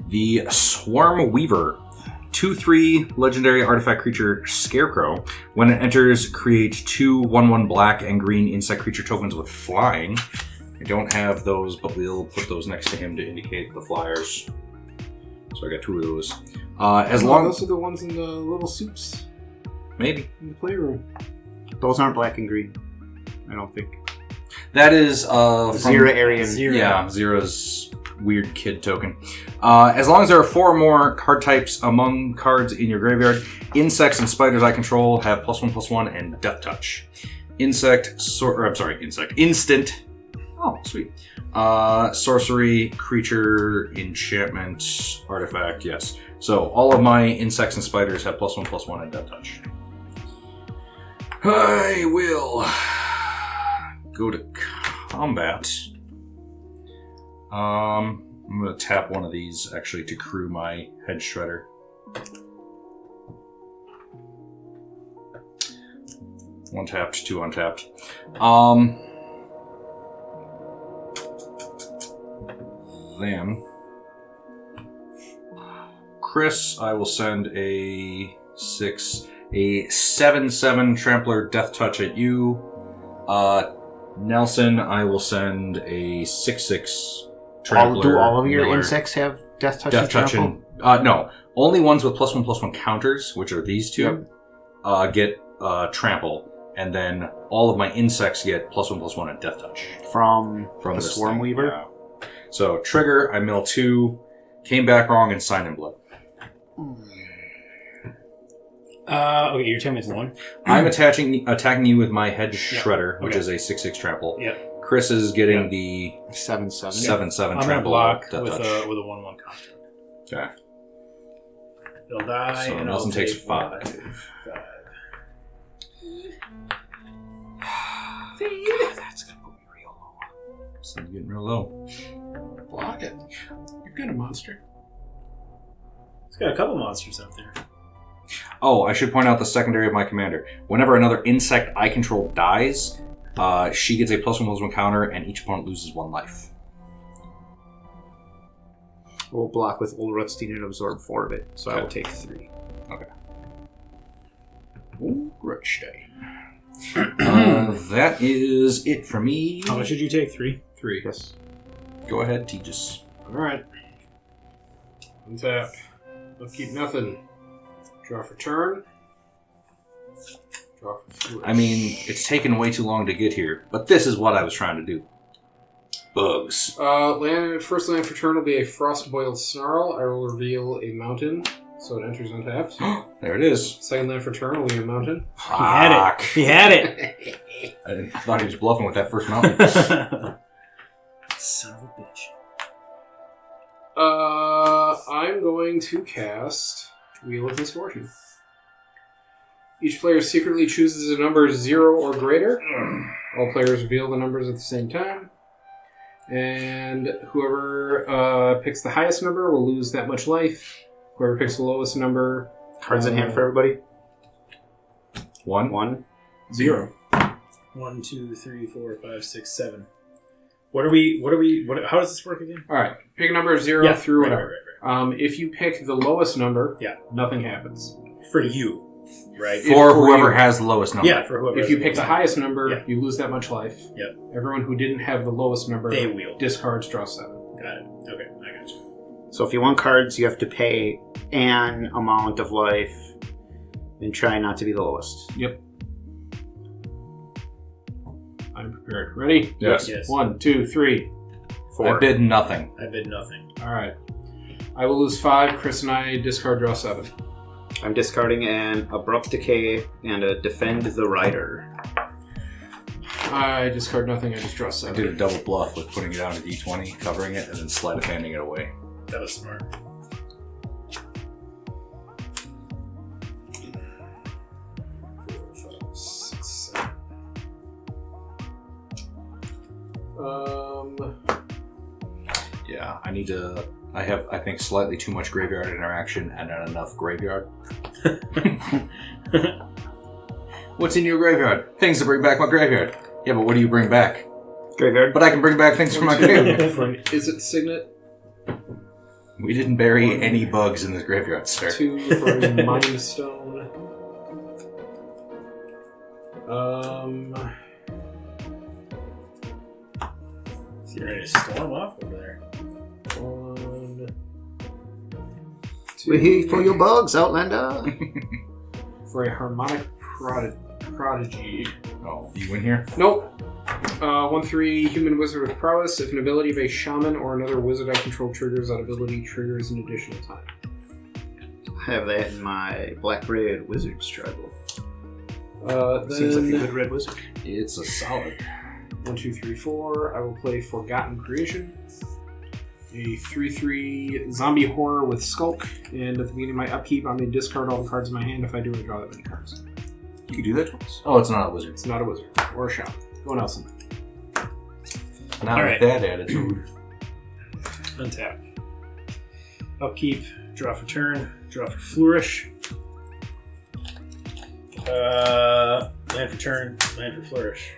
the Swarm Weaver. 2/3 legendary artifact creature Scarecrow. When it enters, create 2 1/1 black and green insect creature tokens with flying. I don't have those, but we'll put those next to him to indicate the flyers. So I got 2 of those. Those are the ones in the little suits Maybe. in the playroom. Those aren't black and green. I don't think. That is Zera Aryan. Yeah, Zera's weird kid token. As long as there are 4 or more card types among cards in your graveyard, insects and spiders I control have +1/+1 and Death Touch. Instant. Oh, sweet. Sorcery, creature, enchantment, artifact, yes. So all of my insects and spiders have +1/+1 and Death Touch. I will go to combat. I'm going to tap one of these, actually, to crew my Head Shredder. 1 tapped, 2 untapped. Then Chris, I will send a 7/7 Trampler Death Touch at you. Nelson, I will send a 6/6 Trampler. Do all of your Miller. insects have death touch? Death Touch and no, only ones with +1/+1 counters, which are these two, get Trample, and then all of my insects get +1/+1 and Death Touch from the this Swarm thing, Weaver. yeah. So trigger, I mill 2, came back wrong, and Sign in Blood. Okay, your turn is 1. I'm attacking you with my Hedge Yep. Shredder, which Okay. is a 6/6 trample. Yep. Chris is getting Yep. the 7/7. 7/7 I'm gonna trample. block Death with Touch. a 1/1 construct. Okay. He'll die, So and Nelson I'll takes take 5. 5. That's gonna put me real low. So you're getting real low. Block it. You've got a monster. It's got a couple monsters up there. Oh, I should point out the secondary of my commander. Whenever another insect I control dies, she gets a +1/+1 counter, and each opponent loses 1 life. We'll block with Old Rutstein and absorb 4 of it, so I will take 3. Okay. Rutstein. That is it for me. How much did you take? 3? 3. Yes. Go ahead, Tejas. Alright. Untap. Upkeep nothing. Draw for turn. Draw for flourish. I mean, it's taken way too long to get here, but this is what I was trying to do. Bugs. First land for turn will be a Frostboiled Snarl. I will reveal a mountain, so it enters untapped. There it is. Second land for turn will be a mountain. He had it. He had it. I thought he was bluffing with that first mountain. Son of a bitch. I'm going to cast Wheel of Misfortune. Each player secretly chooses a number 0 or greater. All players reveal the numbers at the same time. And whoever picks the highest number will lose that much life. Whoever picks the lowest number... Cards in hand for everybody. 1. 1. 0. 1, 2, 3, 4, 5, 6, 7. How does this work again? Alright, pick a number 0 through right, whatever. If you pick the lowest number, nothing happens. For you, right? For whoever has the lowest number. Yeah, for whoever. If has you the pick the lowest highest number, Yeah. you lose that much life. Yep. Everyone who didn't have the lowest number They wheel. discards, draw 7. Got it. Okay, I got you. So if you want cards, you have to pay an amount of life and try not to be the lowest. Yep. I'm prepared. Ready? Yes. Yes. 1, 2, 3. 4. I bid nothing. I bid nothing. Alright. I will lose 5. Chris and I discard, draw 7. I'm discarding an Abrupt Decay and a Defend the Rider. I discard nothing, I just draw I 7. did a double bluff with putting it down to D20, covering it, and then sleight of handing it away. That was smart. Yeah, I need to... I have, I think, slightly too much graveyard interaction and not enough graveyard. What's in your graveyard? Things to bring back my graveyard. Yeah, but what do you bring back? Graveyard. But I can bring back things from my graveyard. Is it Signet? We didn't bury any bugs in this graveyard, sir. 2 for a Mind Stone. You're ready to storm off over there. 1, 2, We're here for your bugs, Outlander. for a Harmonic Prodigy. Oh, you in here? Nope. 1/3 human wizard with prowess. If an ability of a shaman or another wizard I control triggers, that ability triggers an additional time. I have that in my Black-Red Wizard's Tribal. Then Seems like a good red wizard. It's a solid. 1, 2, 3, 4. I will play Forgotten Creation. A 3/3 zombie horror with Skulk. And at the beginning of my upkeep, I may discard all the cards in my hand. If I do, I draw that many cards. You can do that twice? Oh, it's not a wizard. It's not a wizard or a shaman. Go Nelson. Not All with right. that attitude. Untap. Upkeep. Draw for turn. Draw for flourish. Land for turn, land for flourish.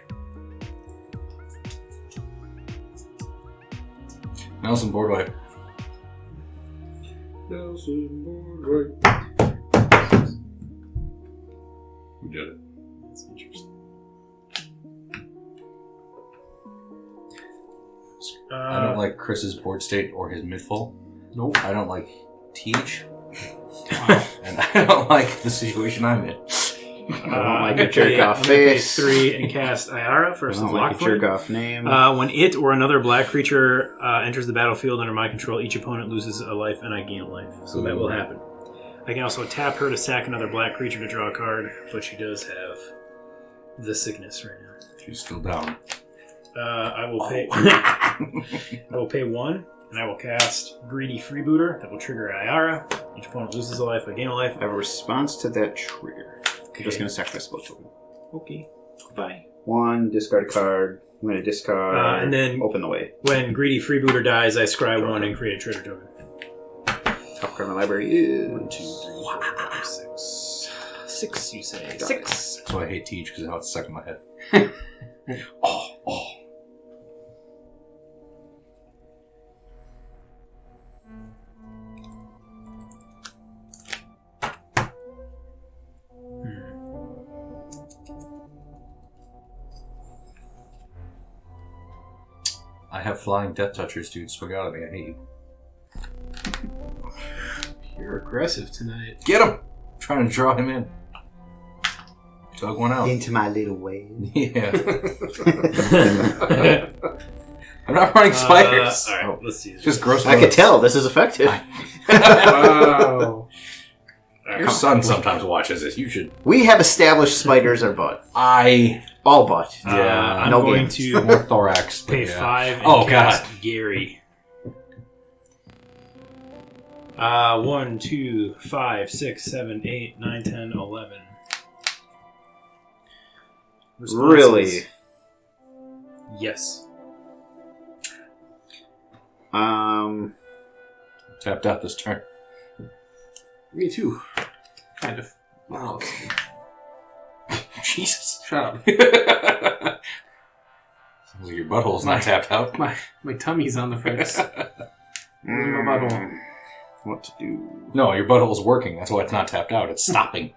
Nelson board wipe. Nelson board right. Who did it? That's interesting. I don't like Chris's board state or his midfall. Nope. I don't like Teach. And I don't like the situation I'm in. I don't like your pay- jerk-off I'm gonna pay face. 3 and cast Ayara I versus don't like Lockford. your jerk-off name. When it or another black creature enters the battlefield under my control, each opponent loses a life and I gain a life. So that will happen. I can also tap her to sack another black creature to draw a card, but she does have the sickness right now. She's still down. I will pay. I will pay 1, and I will cast Greedy Freebooter. That will trigger Ayara. Each opponent loses a life. I gain a life. I have a response to that trigger. I'm just going to sacrifice both of them. Okay. Bye. 1, discard a card. I'm going to discard. And then open the way. when Greedy Freebooter dies, I scry 1 and create a treasure token. Top card of my library is 1, 2, 3, 4, 5, 6. 6, you say. Got 6. That's why I hate Teach, because now it's stuck in my head. Oh. I have flying death touchers, dude. Swig out at me. I hate you. You're aggressive tonight. Get him! I'm trying to draw him in. Tug one out. into my little way. Yeah. I'm not running spiders. Alright, let's see. Just gross. I could tell this is effective. Wow. Your son sometimes watches this. You should. We have established spiders are butt. All butt. I'm no going games. to More thorax. but pay yeah. 5 and Oh, cast God. Gary. 1, 2, 5, 6, 7, 8, 9, 10, 11. Responses? Really? Yes. Tapped out this turn. Me too. Kind of. Wow. Jesus. Shut up. Sounds like your butthole's not tapped out. My tummy's on the fritz. My butthole. What to do? No, your butthole's working. That's why it's not tapped out. It's stopping.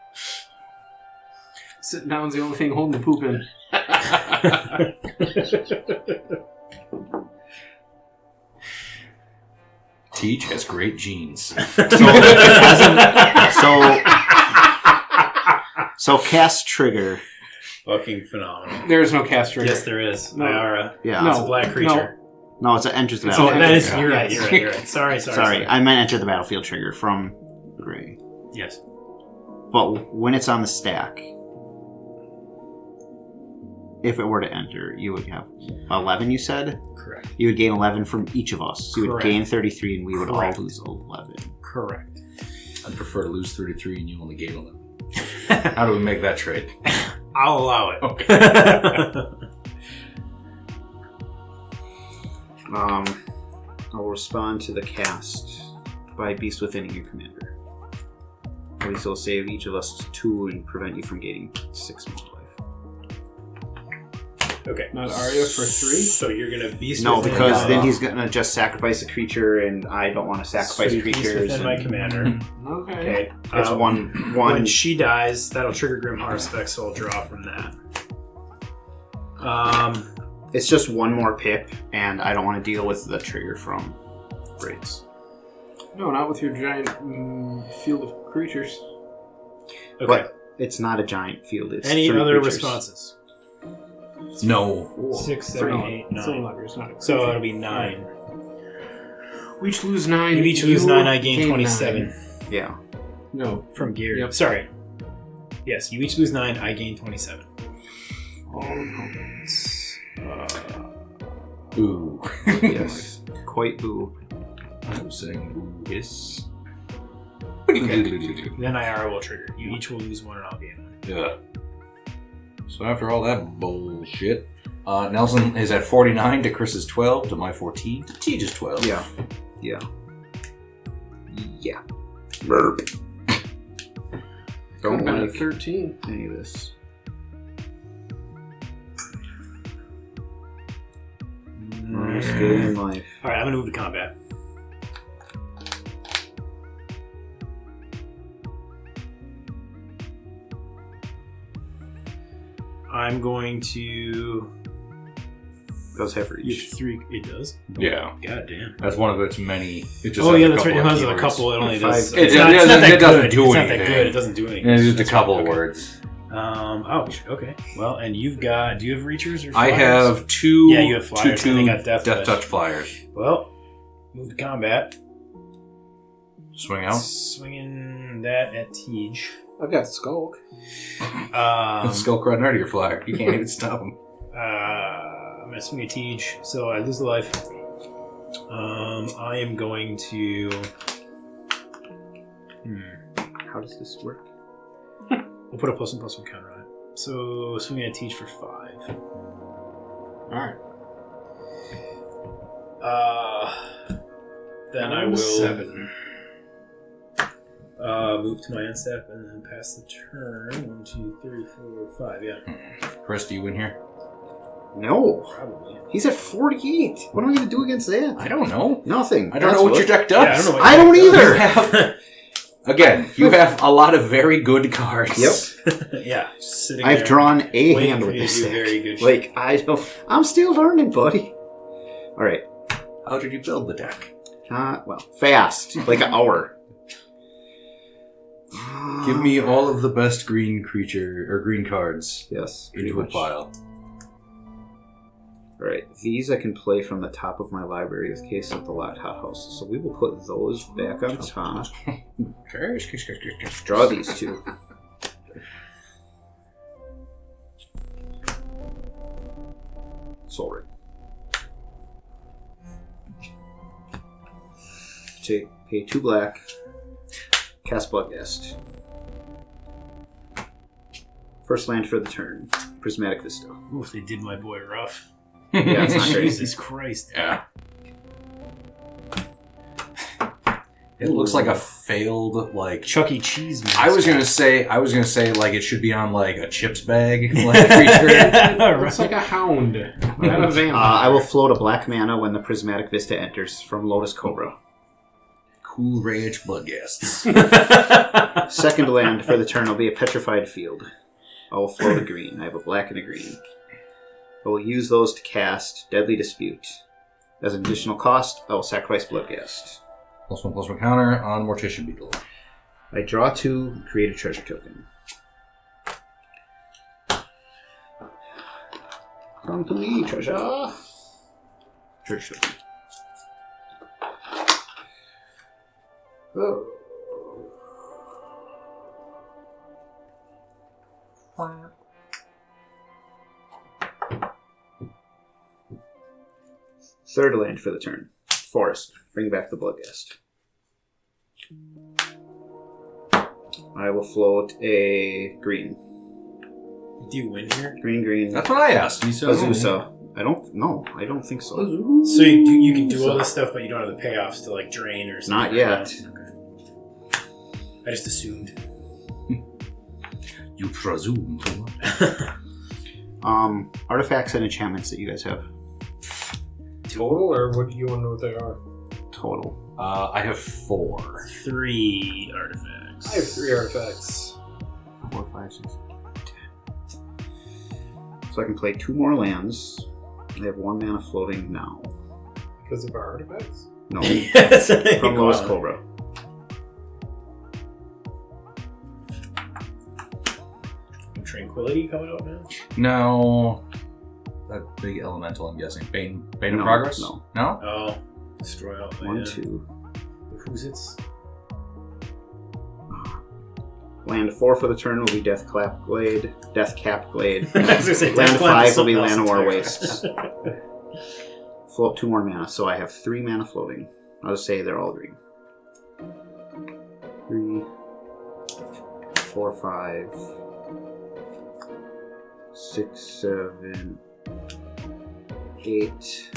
Sitting down's the only thing holding the poop in. Teach has great genes. So cast trigger. Fucking phenomenal. There is no cast trigger. Yes, there is. No. Ayara. Yeah. No. It's a black creature. No, it's an enters the It's Oh, battlefield. that is. Yeah. You're right. You're right. Sorry. Sorry, I meant enter the battlefield trigger from gray. Yes. But when it's on the stack, if it were to enter, you would have 11, you said? Correct. You would gain 11 from each of us. So you would Correct. gain 33 and we would Correct. all lose 11. Correct. I'd prefer to lose 33 and you only gain 11. How do we make that trade? I'll allow it. Okay. I will respond to the cast by Beast Within your commander. At least it'll save each of us 2 and prevent you from gaining 6 more life. Okay. Not Arya for 3? So you're gonna beast No, within, because then he's gonna just sacrifice a creature, and I don't want to so sacrifice you beast creatures. within my and- commander. Okay. Okay. It's one. When she dies, that'll trigger Grim Harspec, so I'll draw from that. It's just one more pip, and I don't want to deal with the trigger from Braids. No, not with your giant field of creatures. Okay. But it's not a giant field. It's Any 3 other creatures. responses? No. 6, 7, 8, It's no 9. longer, it's not a So creature. it'll be 9. We each lose 9. You each lose 9, I gain 27 9. Yeah. No. from Gary. Yep. Sorry. Yes, you each lose 9, I gain 27. All opponents. Ooh. Yes. Quite boo. I'm saying ooh, yes. Then Ayara will trigger. You each will lose 1 and I'll gain 1. Yeah. So after all that bullshit, Nelson is at 49 to Chris's 12 to my 14 to Teach's 12. Yeah. Burp. Don't Could've been like a 13. any of this. life. All right, I'm gonna move to combat. I'm going to. Does have You reach. have 3. It does. Yeah. God damn. That's one of its many. It just Oh has yeah, a that's right. It couple of has a keywords. couple. It only Five. does. It not doesn't that do good. It's not that anything. good. It doesn't do anything. And it's just a That's couple fine. Okay. words. Ouch. Okay. Well, and you've got. Do you have reachers or? I Flyers? have 2. Yeah, you have flyers, Two and they got death touch. touch flyers. Well, move to combat. Swing out. Swinging that at Tej. I've got Skulk. Skull crud out of your flyer. You can't even stop him. I'm gonna swing at Tej, so I lose the life. I am going to. How does this work? We'll put a +1/+1 counter on it. So swinging at Tej for 5. Alright. Then I will 7. move to my end step and then pass the turn. 1, 2, 3, 4, 5. Yeah, Chris, do you win here? No. probably. He's at 48. What am I going to do against that? I don't know. Nothing. I don't know what your deck does. Yeah, I don't know what I don't your deck either. does. Again, you have a lot of very good cards. Yep. Yeah, just sitting I've there drawn a waiting hand for with you to this do deck. very good Like, I'm still learning, buddy. All right. How did you build the deck? Well, fast. Like an hour. Give me all of the best green creature or green cards Yes. pretty into a much. pile. All right. These I can play from the top of my library with Case of the Locked Hothouse. So we will put those back on top. Draw these two. Soul Ring. Pay 2 black. Cast Bloodghast. First land for the turn. Prismatic Vista. Oof, they did my boy rough. Yeah, it's not great. Jesus Christ. Yeah. It looks like a failed like. Chuck E. Cheese. I was gonna say like it should be on like a chips bag like creature. Looks like a hound. Not a vampire. I will float a black mana when the Prismatic Vista enters from Lotus Cobra. Cool Rage Bloodghasts. Second land for the turn will be a Petrified Field. I will float a green. I have a black and a green. I will use those to cast Deadly Dispute. As an additional cost, I will sacrifice Bloodghast. +1/+1 counter on Mortician Beetle. I draw 2 and create a treasure token. Come to me, treasure. Treasure token. Oh. Third land for the turn. Forest. Bring back the Bloodghast. I will float a green. Do you win here? Green. That's what I asked. He said, Azusa. I don't think so. So you can do all this stuff, but you don't have the payoffs to like drain or something. Not like yet. that. Okay. I just assumed. You presume. Artifacts and enchantments that you guys have. Total, or what do you want to know what they are? Total. I have 4. 3 artifacts. I have 3 artifacts. 4, 5, 6, 10. So I can play 2 more lands. I have 1 mana floating now. Because of our artifacts? No. Yes, From Lotus Cobra. Tranquility coming out now? No. That big elemental, I'm guessing. Bane of No, Progress? no. No? Oh, destroy all. 1, 2. Who's it's? Land 4 for the turn will be Death Cap Glade. I was gonna say, Land Death 5 is will be something else Llanowar entirely. Wastes. Float 2 more mana, so I have 3 mana floating. I'll just say they're all green. 3, 4, 5, 6, 7, 8,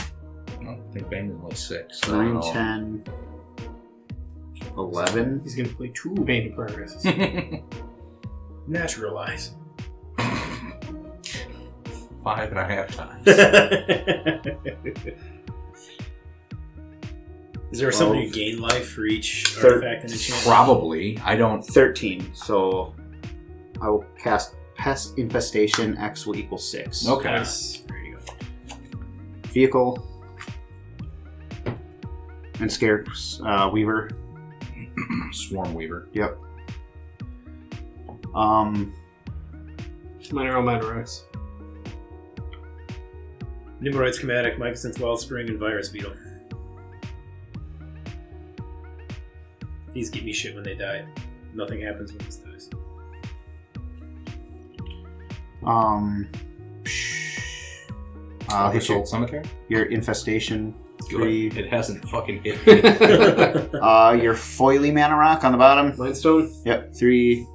I don't think Bane is only 6. 9, 10, 11. He's going to play 2 Bane of Progress. Naturalize. 5.5 times. Is there something you gain life for each Thir- artifact and enchantment? Probably. I don't. 13. So I will cast Pest Infestation. X will equal 6. Okay. Nice. There you go. Vehicle. And Scare Weaver. Swarm Weaver. Yep. Minor X. Nimrite's Chromatic, Mycosynth Wellspring, and Virus Beetle. These give me shit when they die. Nothing happens when this dies. Hit Soul Cemetery? your Infestation. Good. 3. It hasn't fucking hit me. Your Foily Mana Rock on the bottom. Mindstone. Yep, 3.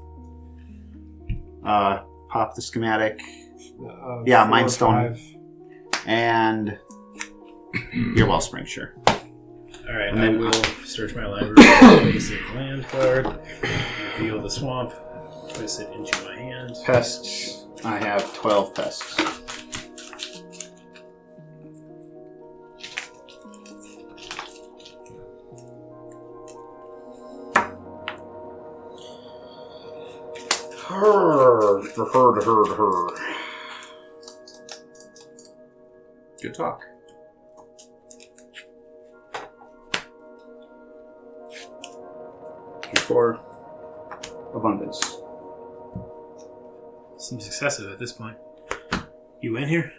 Pop the Schematic. Yeah, Mind Stone. And your Wellspring, sure. Alright, And I then- will search my library, place a land card, reveal the swamp, place it into my hand. Pests. I have 12 pests. Good talk. For abundance. Seems excessive at this point. You in here?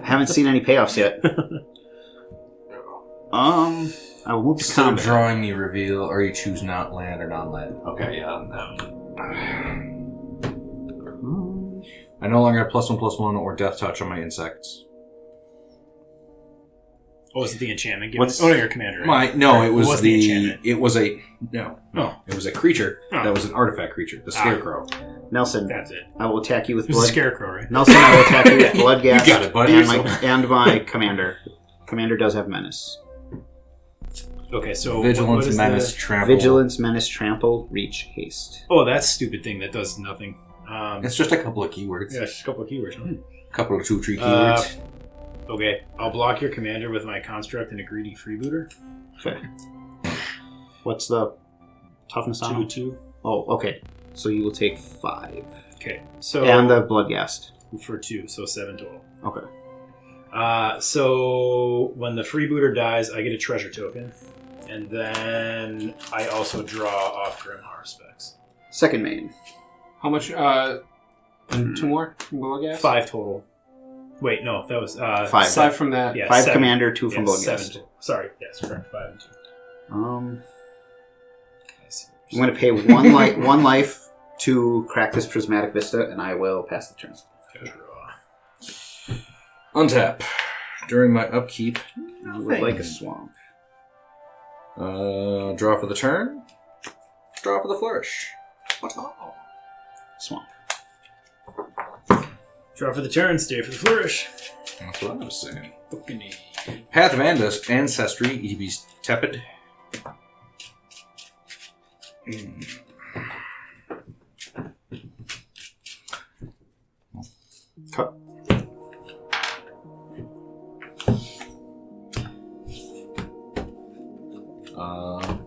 Haven't seen any payoffs yet. I will move to Instead of combat. drawing, you reveal, or you choose not land or non-land. Okay. Yeah. I no longer have +1/+1 or Death Touch on my insects. Oh, is it the enchantment? What's- Oh, no, you're commander. Right? It was What's the enchantment? it was a no. Oh. It was a creature Oh. that was an artifact creature, the Scarecrow. Nelson, That's it. I will attack you with It was a blood. scarecrow, right? Nelson, I will attack you with blood gas. You got it, buddy. And my commander. Commander does have menace. Okay, so Vigilance, what is Menace, the... Trample. Vigilance, menace, trample, reach, haste. Oh, that stupid thing that does nothing. It's just a couple of keywords. Yeah, just a couple of keywords. Huh? A couple of 2-3 keywords. Okay, I'll block your commander with my construct and a greedy freebooter. Okay. What's the toughness on 2/2. Oh, okay. So you will take 5. Okay, so And the blood gas. for 2, so 7 total. Okay. So when the freebooter dies, I get a treasure token, and then I also draw off Grimhar specs. Second main. How much? And 2 more from blood gas. 5 total. Wait, no, that was 5. Aside from that, Yeah, 5 7. commander, 2 from Yeah, blood 7 gas. total. Sorry, yes, correct. 5 and 2. I'm I see. going to pay 1 life to crack this prismatic vista, and I will pass the turn. Draw. Untap. During my upkeep, I would like a swamp. draw for the turn. Draw for the flourish. What all? Swamp. Draw for the turn, stay for the flourish. That's what I was saying. Path of Ancestry, ETB's Tepid. Cut.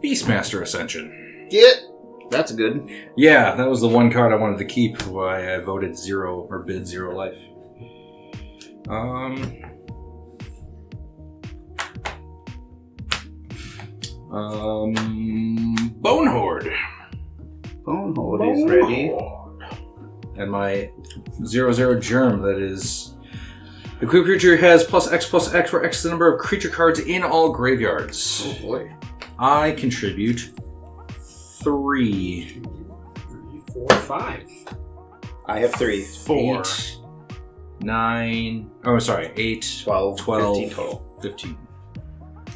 Beastmaster Ascension. Get. That's good. Yeah, that was the one card I wanted to keep. Why I voted 0 or bid 0 life. Bonehorde. Bonehold is ready. And my 0/0 germ, that is. The creature has +X/+X, where X is the number of creature cards in all graveyards. Oh boy. I contribute 3. 4, 5. I have 3. 4. 8, 9. Oh, sorry. 8, 12. 12, 15 total. 15.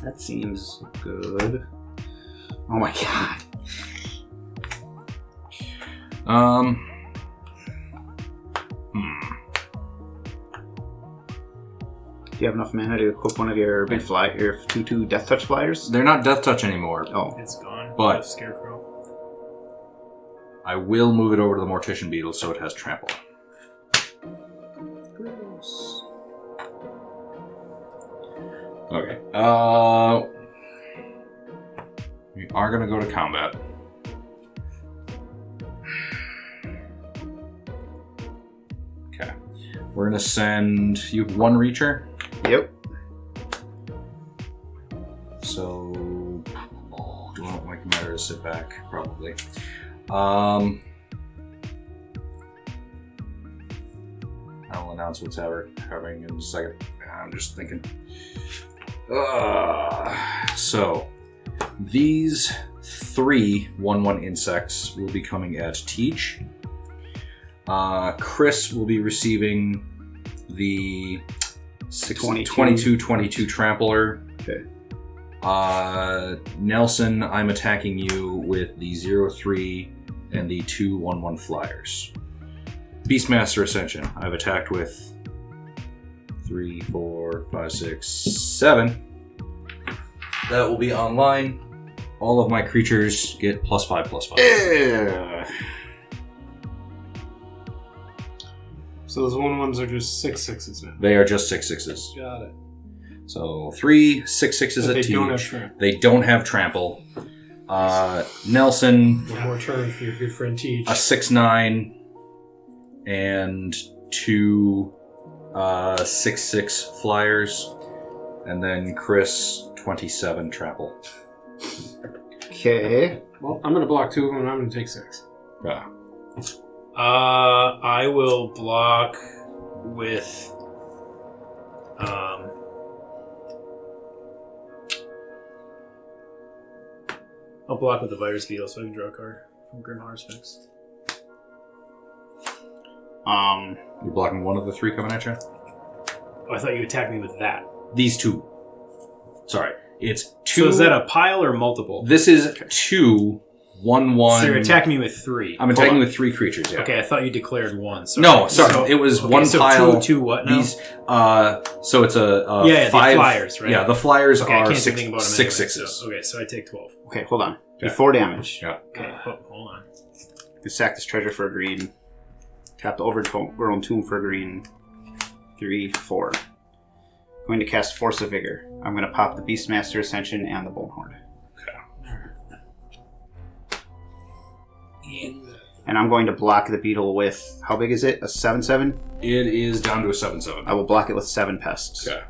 That seems good. Oh my god. Do you have enough mana to equip one of your big your 2/2 Death Touch flyers? They're not Death Touch anymore. Oh. It's gone. But- Scarecrow. I will move it over to the Mortician Beetle so it has Trample. Gross. Okay. We are going to go to combat. Okay. We're going to send... You have one Reacher? Yep. So... do I want my commander to sit back? Probably. I'll announce what's happening in a second. I'm just thinking. So, these 3 1/1 insects will be coming at Teach. Chris will be receiving the 22 Trampler. Okay. Nelson, I'm attacking you with the 0/3 and the 2 1/1 flyers. Beastmaster Ascension, I've attacked with 3, 4, 5, 6, 7. That will be online. All of my creatures get +5/+5. So those 1/1s are just 6/6s now. They are just 6/6s. Got it. So 3 6/6s But at they Teach. don't have trample. They don't have trample. Nelson, One more turn for your good friend Teach. a 6/9 and 2 6/6 flyers, and then Chris 27 trample. Okay. Well, I'm going to block 2 of them, and I'm going to take 6. Yeah. I will block with I'll block with the virus beetle so I can draw a card from Grim Harvest. You're blocking one of the 3 coming at you? Oh, I thought you attacked me with that. These 2. Sorry. It's 2. So is that a pile or multiple? This is 2 1/1. So you're attacking me with 3. I'm attacking with 3 creatures, yeah. Okay, I thought you declared 1. Sorry. No, sorry. So, it was okay, 1 so pile. Two what now? These, so it's a yeah, 5. the flyers, right? Yeah, the flyers Okay, I are can't do 6 anything about them 6 anyway, 6s. So, okay, so I take 12. Okay, hold on. Okay. Before damage, Yeah. Okay, hold on. you sack this treasure for a green. Tap the overgrown tomb for a green. 3, 4. Going to cast Force of Vigor. I'm going to pop the Beastmaster Ascension and the Bonehorde. And I'm going to block the beetle with, how big is it? A 7/7? It is down to a 7/7. I will block it with 7 pests. Okay.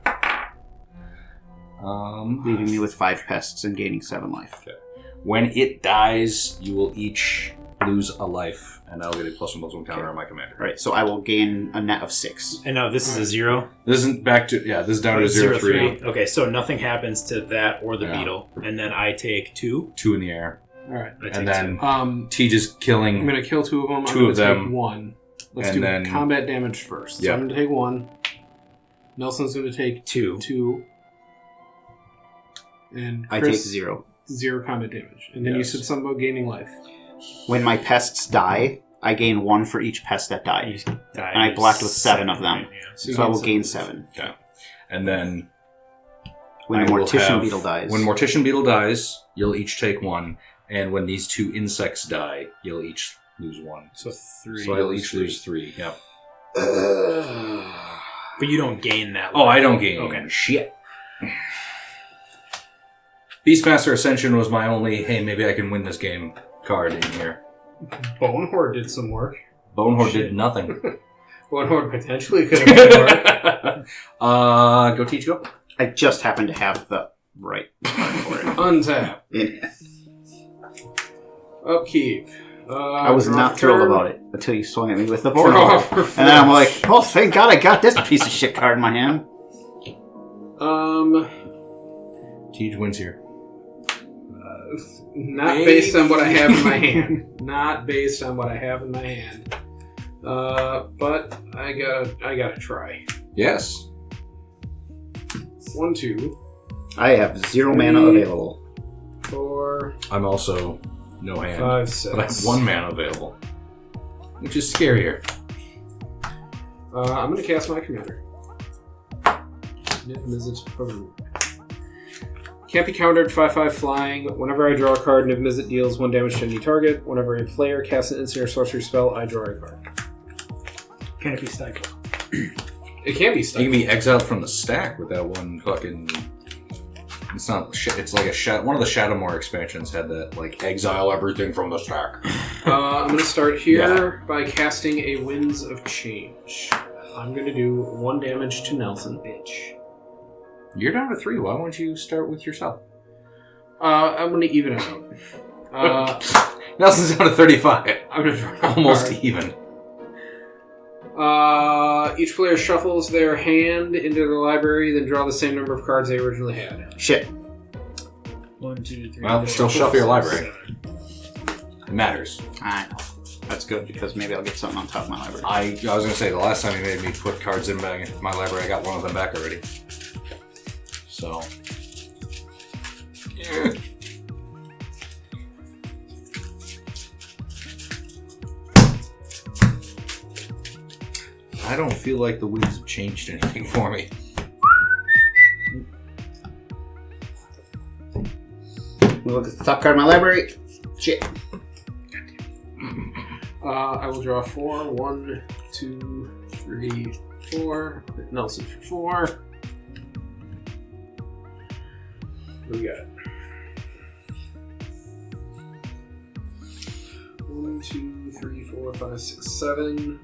Leaving me with 5 pests and gaining 7 life. Okay. When it dies, you will each lose a life, and I'll get a +1/+1 counter on my commander. Right, so I will gain a net of 6. And now this is a 0. This isn't back to this is down to 0/3. Okay, so nothing happens to that or the Yeah. beetle, and then I take 2. 2 in the air, All right. I take and then 2. Tej is killing. I'm going to kill 2 of them. Two I'm going of to them. take 1. Let's And do then- combat damage first. So Yeah. I'm going to take 1. Nelson's going to take 2. 2. And I Chris, take 0. 0 combat damage. And then you Yes. said something about gaining life. When my pests die, I gain 1 for each pest that died. And I blocked with 7 of them. Yeah. So I will gain 7. Okay. And then When I the will Mortician have- Beetle dies. when Mortician Beetle dies, you'll each take 1, and when these 2 insects die, you'll each lose 1. So 3. So you'll each lose 3. Yep. But you don't gain that. Oh, I don't gain. Okay. Shit. Beastmaster Ascension was my only, hey, maybe I can win this game card in here. Bonehorde did some work. Bonehorde Shit. did nothing. Bonehorde potentially could have done work. Go Teach, go. I just happen to have the right card for it. Untap. Yeah. Upkeep. I was draw not thrilled turn. about it until you swung at me with the Draw Bonehorde. for And then I'm flash. like, oh, thank God I got this piece of shit card in my hand. Teach wins here. Not based on what I have in my hand. Not based on what I have in my hand. But I gotta try. Yes. 1, 2, I have 0 mana available. 4, I'm also no hand. 5, 6. But I have 1 mana available. Which is scarier. I'm gonna cast my commander. Mizzet program. Can't be countered. 5/5 flying. Whenever I draw a card, Niv Mizzet deals 1 damage to any target. Whenever a player casts an instant or sorcery spell, I draw a card. Can it be stifled? It can be You stuck. can be exiled from the stack with that 1 fucking It's not. It's like one of the Shadowmoor expansions had that, like, exile everything from the stack. I'm going to start here by casting a Winds of Change. I'm going to do 1 damage to Nelson, bitch. You're down to 3. Why won't you start with yourself? I'm going to even it out. Nelson's down to 35. I'm going to Almost even. Each player shuffles their hand into the library, then draw the same number of cards they originally had. Shit. 1, 2, 3. Well, 4, still 5, shuffle your 6, library. 7. It matters. I know. That's good because maybe I'll get something on top of my library. I was going to say, the last time you made me put cards in my library, I got one of them back already. So. Yeah. I don't feel like the winds have changed anything for me. Look at the top card of my library. Shit. I will draw 4. 1, 2, 3, 4. Hit Nelson for 4. What do we got? 1, 2, 3, 4, 5, 6, 7.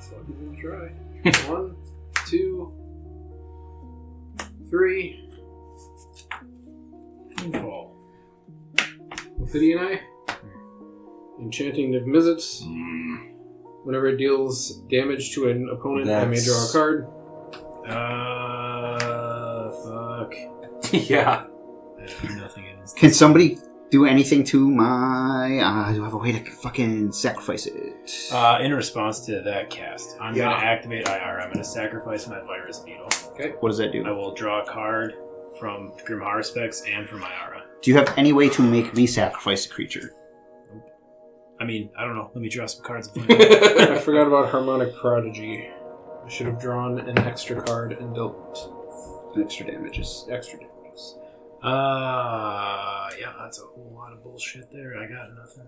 Fucking try. 1, 2, 3. Fall. Ophidian Eye. Enchanting of Mizzet. Whenever it deals damage to an opponent, I may draw a card. Fuck. Yeah. Nothing else. Can somebody do anything to my... do I have a way to fucking sacrifice it? In response to that cast, I'm going to activate IR. I'm going to sacrifice my Virus Beetle. Okay. What does that do? I will draw a card from Grimhar Specs and from Ira. Do you have any way to make me sacrifice a creature? I mean, I don't know. Let me draw some cards. I forgot about Harmonic Prodigy. I should have drawn an extra card and dealt extra damages. Yeah, that's a whole lot of bullshit there. I got nothing.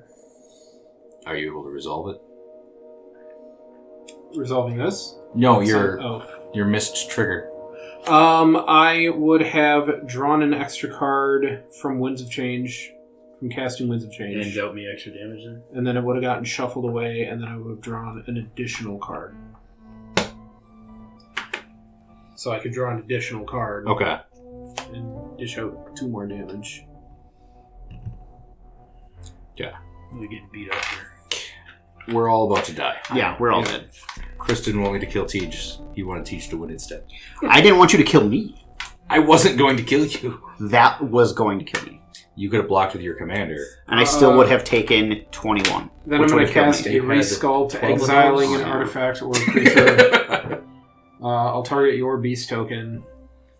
Are you able to resolve it? Resolving this? No, your missed trigger. I would have drawn an extra card from Winds of Change, from casting Winds of Change. And dealt me extra damage then? And then it would have gotten shuffled away, and then I would have drawn an additional card. So I could draw an additional card. Okay. And dish out 2 more damage. Yeah. We're getting beat up here. We're all about to die. Yeah, we're all dead. Chris didn't want me to kill Tej. He wanted Tej to win instead. I didn't want you to kill me. I wasn't going to kill you. That was going to kill me. You could have blocked with your commander. And I still would have taken 21. Then I'm going to cast a Resculpt, exiling an artifact or a creature. I'll target your beast token,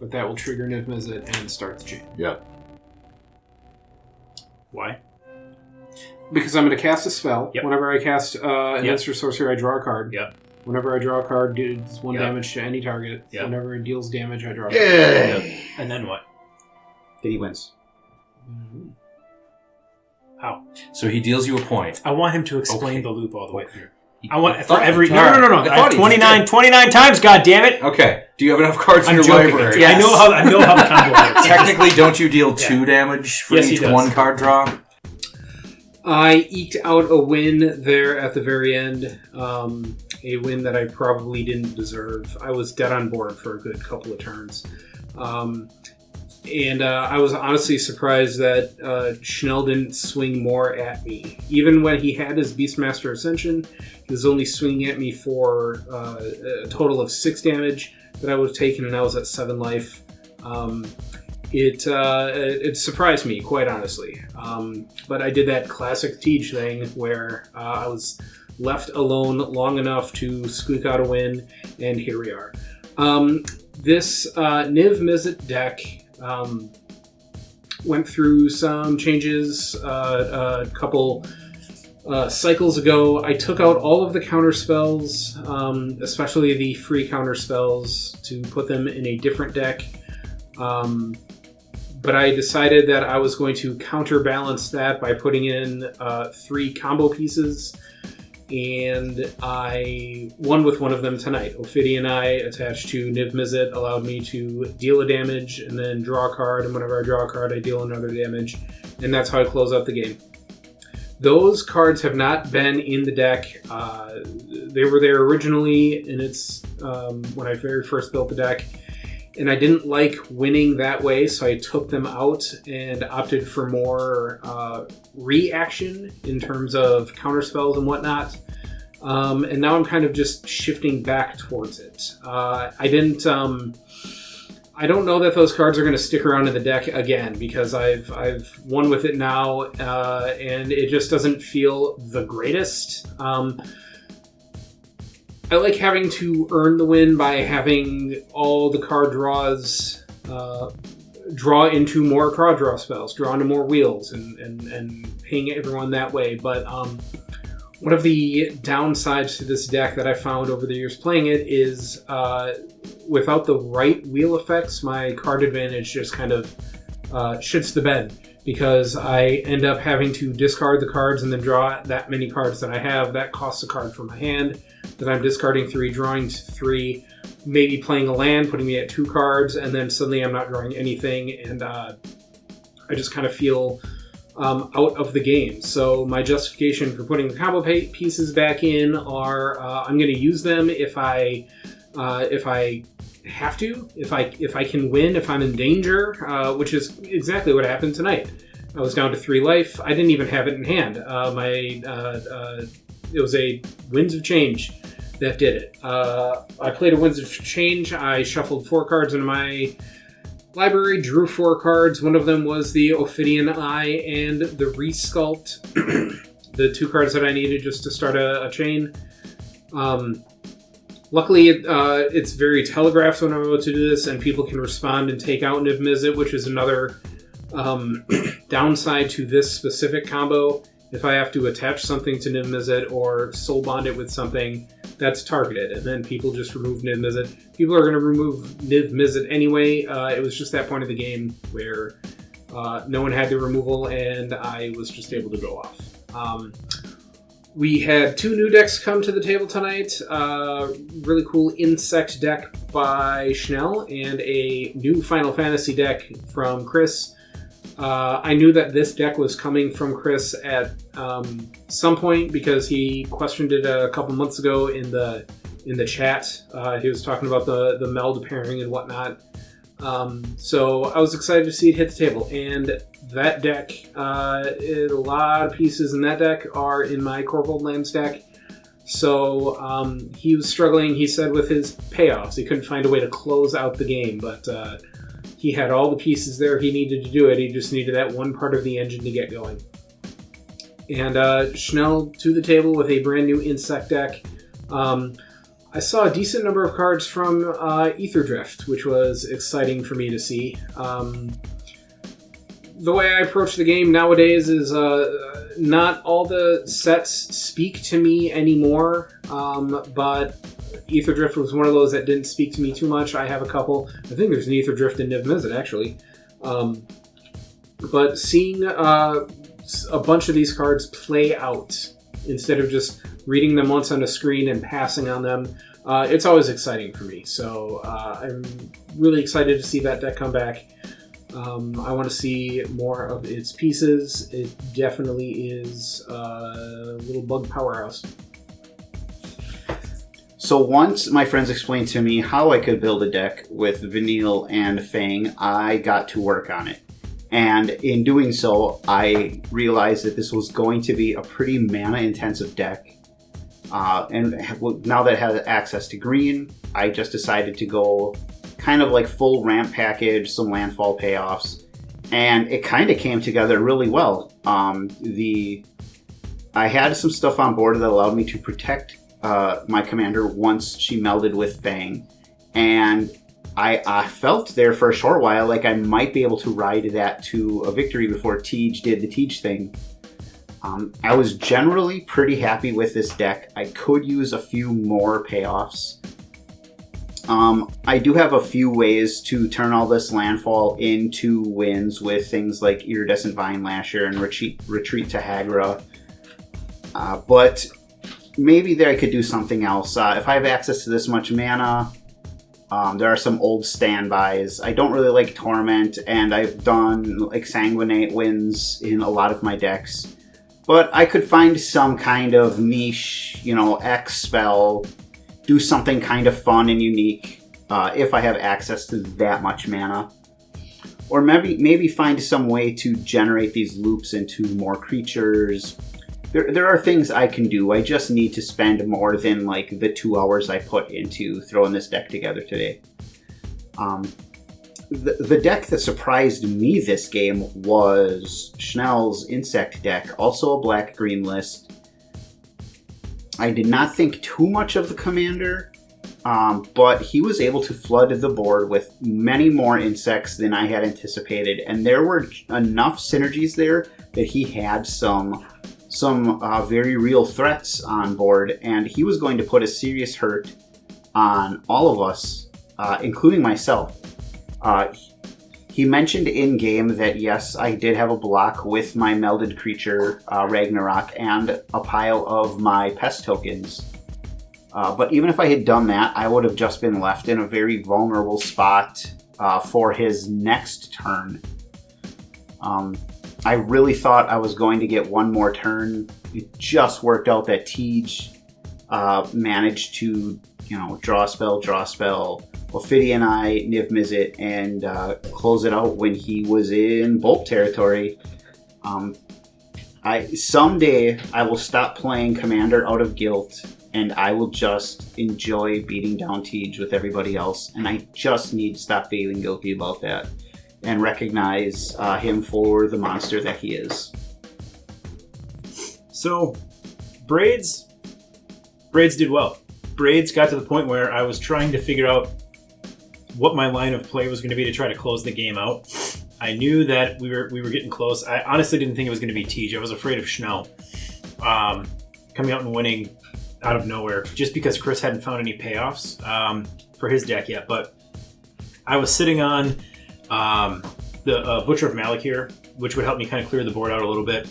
but that will trigger Niv Mizzet and start the chain. Yeah. Why? Because I'm going to cast a spell. Yep. Whenever I cast an instant sorcery, I draw a card. Yep. Whenever I draw a card, it deals 1 damage to any target. Yep. Whenever it deals damage, I draw a card. Yep. And then what? Then he wins. Mm-hmm. How? So he deals you a point. I want him to explain the loop all the way through. I I want thought for every he- no. I I thought have he 29 times. God damn it! Okay. Do you have enough cards in I'm your joking. library? Yeah, I know how the combo works. Technically, don't you deal 2 damage for Yes, he each does. 1 card draw? I eked out a win there at the very end. A win that I probably didn't deserve. I was dead on board for a good couple of turns. And I was honestly surprised that Schnell didn't swing more at me. Even when he had his Beastmaster Ascension, he was only swinging at me for a total of 6 damage that I would have taken, and I was at 7 life. It surprised me, quite honestly. But I did that classic Tej thing where I was left alone long enough to squeak out a win, and here we are. This Niv Mizzet deck went through some changes a couple cycles ago. I took out all of the counter spells, especially the free counter spells, to put them in a different deck. But I decided that I was going to counterbalance that by putting in 3 combo pieces. and I won with one of them tonight. Ophidian Eye attached to Niv Mizzet allowed me to deal a damage and then draw a card, and whenever I draw a card I deal another damage, and that's how I close out the game. Those cards have not been in the deck. They were there originally in its when I very first built the deck, and I didn't like winning that way, so I took them out and opted for more reaction in terms of counterspells and whatnot. And now I'm kind of just shifting back towards it. I don't know that those cards are going to stick around in the deck again, because I've won with it now, and it just doesn't feel the greatest. I like having to earn the win by having all the card draws draw into more card draw spells, draw into more wheels, and ping everyone that way. But one of the downsides to this deck that I found over the years playing it is without the right wheel effects, my card advantage just kind of shits the bed, because I end up having to discard the cards and then draw that many cards that I have. That costs a card from my hand that I'm discarding 3, drawing 3, maybe playing a land, putting me at 2 cards, and then suddenly I'm not drawing anything, and I just kind of feel out of the game. So my justification for putting the combo pieces back in are I'm going to use them if I have to, if I can win, if I'm in danger, which is exactly what happened tonight. I was down to 3 life. I didn't even have it in hand. It was a Winds of Change that did it. I played a Winds of Change. I shuffled 4 cards into my library, drew 4 cards. One of them was the Ophidian Eye and the Resculpt, the 2 cards that I needed just to start a chain. Luckily, it's very telegraphed when I'm about to do this, and people can respond and take out Niv Mizzet, which is another downside to this specific combo. If I have to attach something to Niv Mizzet or soul bond it with something, that's targeted, and then people just remove Niv Mizzet. People are going to remove Niv Mizzet anyway. It was just that point of the game where no one had the removal, and I was just able to go off. We had 2 new decks come to the table tonight. Really cool insect deck by Schnell and a new Final Fantasy deck from Chris. I knew that this deck was coming from Chris at some point because he questioned it a couple months ago in the chat. He was talking about the meld pairing and whatnot. So I was excited to see it hit the table, and that deck, a lot of pieces in that deck are in my Corvold Lands deck. So he was struggling, he said, with his payoffs. He couldn't find a way to close out the game, but he had all the pieces there he needed to do it. He just needed that one part of the engine to get going. And Schnell to the table with a brand new insect deck. I saw a decent number of cards from Ether Drift, which was exciting for me to see. The way I approach the game nowadays is not all the sets speak to me anymore, but Ether Drift was one of those that didn't speak to me too much. I have a couple. I think there's an Ether Drift in Niv Mizzet, actually. But seeing a bunch of these cards play out instead of just reading them once on a screen and passing on them, it's always exciting for me. So I'm really excited to see that deck come back. I want to see more of its pieces. It definitely is a little bug powerhouse. So once my friends explained to me how I could build a deck with Vanille and Fang, I got to work on it. And in doing so, I realized that this was going to be a pretty mana-intensive deck. And now that it has access to green, I just decided to go kind of like full ramp package, some landfall payoffs. And it kind of came together really well. I had some stuff on board that allowed me to protect my commander once she melded with Fang. And I felt there for a short while like I might be able to ride that to a victory before Tej did the Tej thing. I was generally pretty happy with this deck. I could use a few more payoffs. I do have a few ways to turn all this landfall into wins with things like Iridescent Vine Lasher and Retreat to Hagra. But maybe there I could do something else. If I have access to this much mana, there are some old standbys. I don't really like Torment, and I've done like Sanguinate Winds in a lot of my decks. But I could find some kind of niche, X spell, do something kind of fun and unique if I have access to that much mana. Or maybe find some way to generate these loops into more creatures. There are things I can do. I just need to spend more than like the 2 hours I put into throwing this deck together today. The deck that surprised me this game was Schnell's Insect deck, also a black-green list. I did not think too much of the commander, but he was able to flood the board with many more insects than I had anticipated, and there were enough synergies there that he had some very real threats on board, and he was going to put a serious hurt on all of us, including myself. He mentioned in-game that yes, I did have a block with my melded creature, Ragnarok, and a pile of my pest tokens. But even if I had done that, I would have just been left in a very vulnerable spot for his next turn. I really thought I was going to get one more turn. It just worked out that Tej managed to, draw a spell, Ophidian Eye, Niv Mizzet, and close it out when he was in Bolt territory. Someday I will stop playing Commander out of guilt, and I will just enjoy beating down Tej with everybody else, and I just need to stop feeling guilty about that and recognize him for the monster that he is. So, Braids did well. Braids got to the point where I was trying to figure out what my line of play was going to be to try to close the game out. I knew that we were getting close. I honestly didn't think it was going to be Tej. I was afraid of Schnell coming out and winning out of nowhere, just because Chris hadn't found any payoffs for his deck yet. But I was sitting on the Butcher of Malakir, which would help me kind of clear the board out a little bit.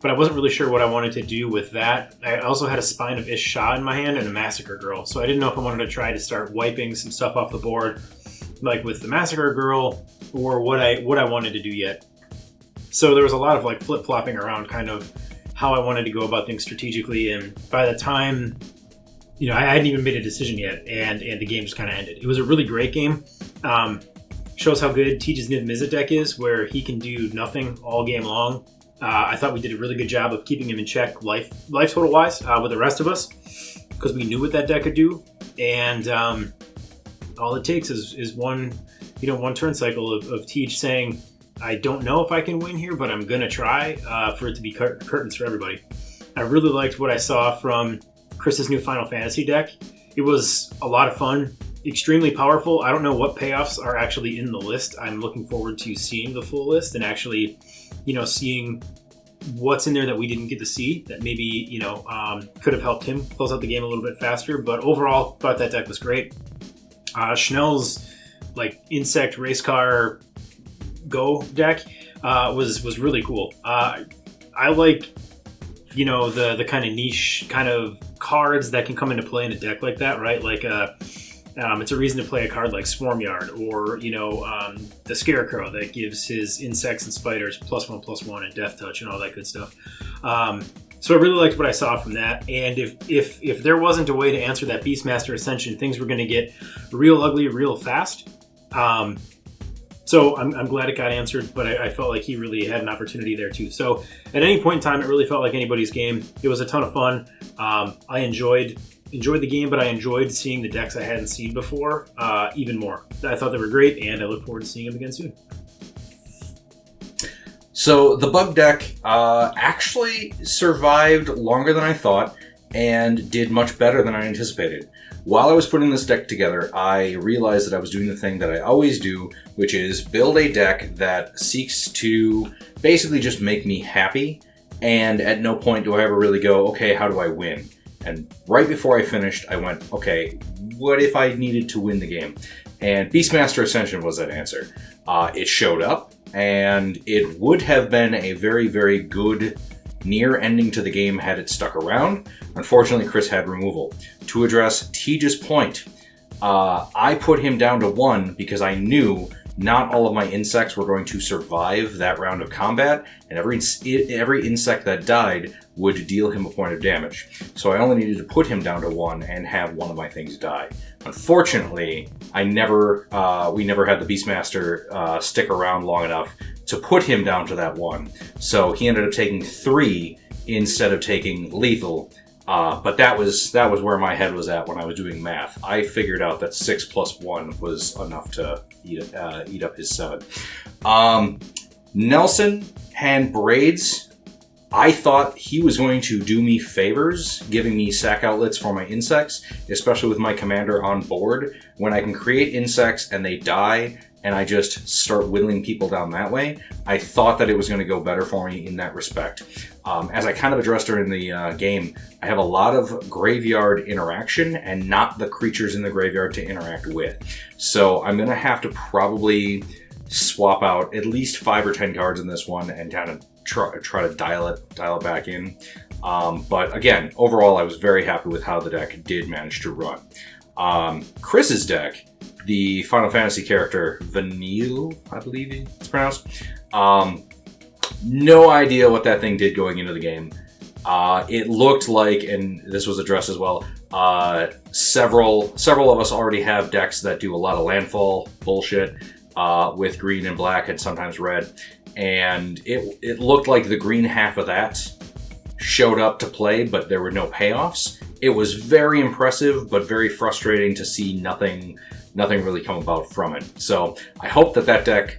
But I wasn't really sure what I wanted to do with that. I also had a Spine of Ish Shah in my hand and a Massacre Girl. So I didn't know if I wanted to try to start wiping some stuff off the board, like with the Massacre Girl, or what I wanted to do yet. So there was a lot of like flip-flopping around kind of how I wanted to go about things strategically. And by the time, I hadn't even made a decision yet, and the game just kind of ended. It was a really great game. Shows how good Tej's Niv Mizzet deck is, where he can do nothing all game long. I thought we did a really good job of keeping him in check life total wise with the rest of us, because we knew what that deck could do, and all it takes is one turn cycle of Tej saying, I don't know if I can win here, but I'm gonna try, for it to be curtains for everybody. I really liked what I saw from Chris's new Final Fantasy deck. It was a lot of fun, extremely powerful. I don't know what payoffs are actually in the list. I'm looking forward to seeing the full list and actually seeing what's in there that we didn't get to see that maybe, could have helped him close out the game a little bit faster. But overall, thought that deck was great. Schnell's like insect race car go deck was really cool. I like, the kind of niche kind of cards that can come into play in a deck like that, right? Like it's a reason to play a card like Swarmyard, or the Scarecrow that gives his insects and spiders +1/+1 and Death Touch and all that good stuff. So I really liked what I saw from that. And if there wasn't a way to answer that Beastmaster Ascension, things were going to get real ugly real fast. So I'm glad it got answered, but I felt like he really had an opportunity there too. So at any point in time, it really felt like anybody's game. It was a ton of fun. I enjoyed the game, but I enjoyed seeing the decks I hadn't seen before even more. I thought they were great, and I look forward to seeing them again soon. So the bug deck actually survived longer than I thought and did much better than I anticipated. While I was putting this deck together, I realized that I was doing the thing that I always do, which is build a deck that seeks to basically just make me happy, and at no point do I ever really go, okay, how do I win? And right before I finished, I went, okay, what if I needed to win the game? And Beastmaster Ascension was that answer. It showed up, and it would have been a very, very good near ending to the game had it stuck around. Unfortunately, Chris had removal. To address Tej's point, I put him down to 1 because I knew not all of my insects were going to survive that round of combat, and every insect that died would deal him a point of damage. So I only needed to put him down to 1 and have one of my things die. Unfortunately, we never had the Beastmaster stick around long enough to put him down to that 1. So he ended up taking 3 instead of taking lethal. But that was where my head was at when I was doing math. I figured out that 6 plus 1 was enough to eat up his 7. Nelson had Braids. I thought he was going to do me favors, giving me sack outlets for my insects, especially with my commander on board. When I can create insects and they die, and I just start whittling people down that way, I thought that it was going to go better for me in that respect. As I kind of addressed during the game, I have a lot of graveyard interaction and not the creatures in the graveyard to interact with. So I'm going to have to probably swap out at least 5 or 10 cards in this one and kind of try to dial it back in. But again, overall, I was very happy with how the deck did manage to run. Chris's deck, the Final Fantasy character Vanille, I believe it's pronounced. No idea what that thing did going into the game. It looked like, and this was addressed as well, several of us already have decks that do a lot of landfall bullshit with green and black and sometimes red. And it looked like the green half of that showed up to play, but there were no payoffs. It was very impressive, but very frustrating to see nothing really come about from it. So I hope that deck,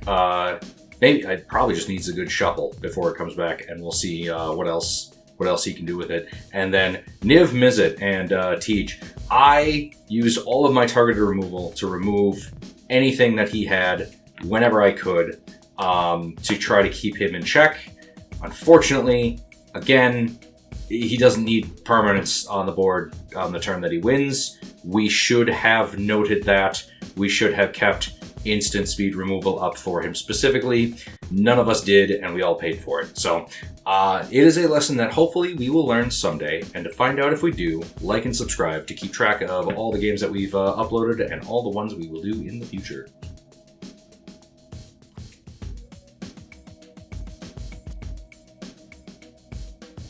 maybe it probably just needs a good shuffle before it comes back, and we'll see what else he can do with it. And then Niv, Mizzet, and Tej, I used all of my targeted removal to remove anything that he had whenever I could, to try to keep him in check. Unfortunately, again, he doesn't need permanents on the board on the turn that he wins. We should have noted that. We should have kept instant speed removal up for him specifically. None of us did, and we all paid for it. So it is a lesson that hopefully we will learn someday. And to find out if we do, like and subscribe to keep track of all the games that we've uploaded and all the ones we will do in the future.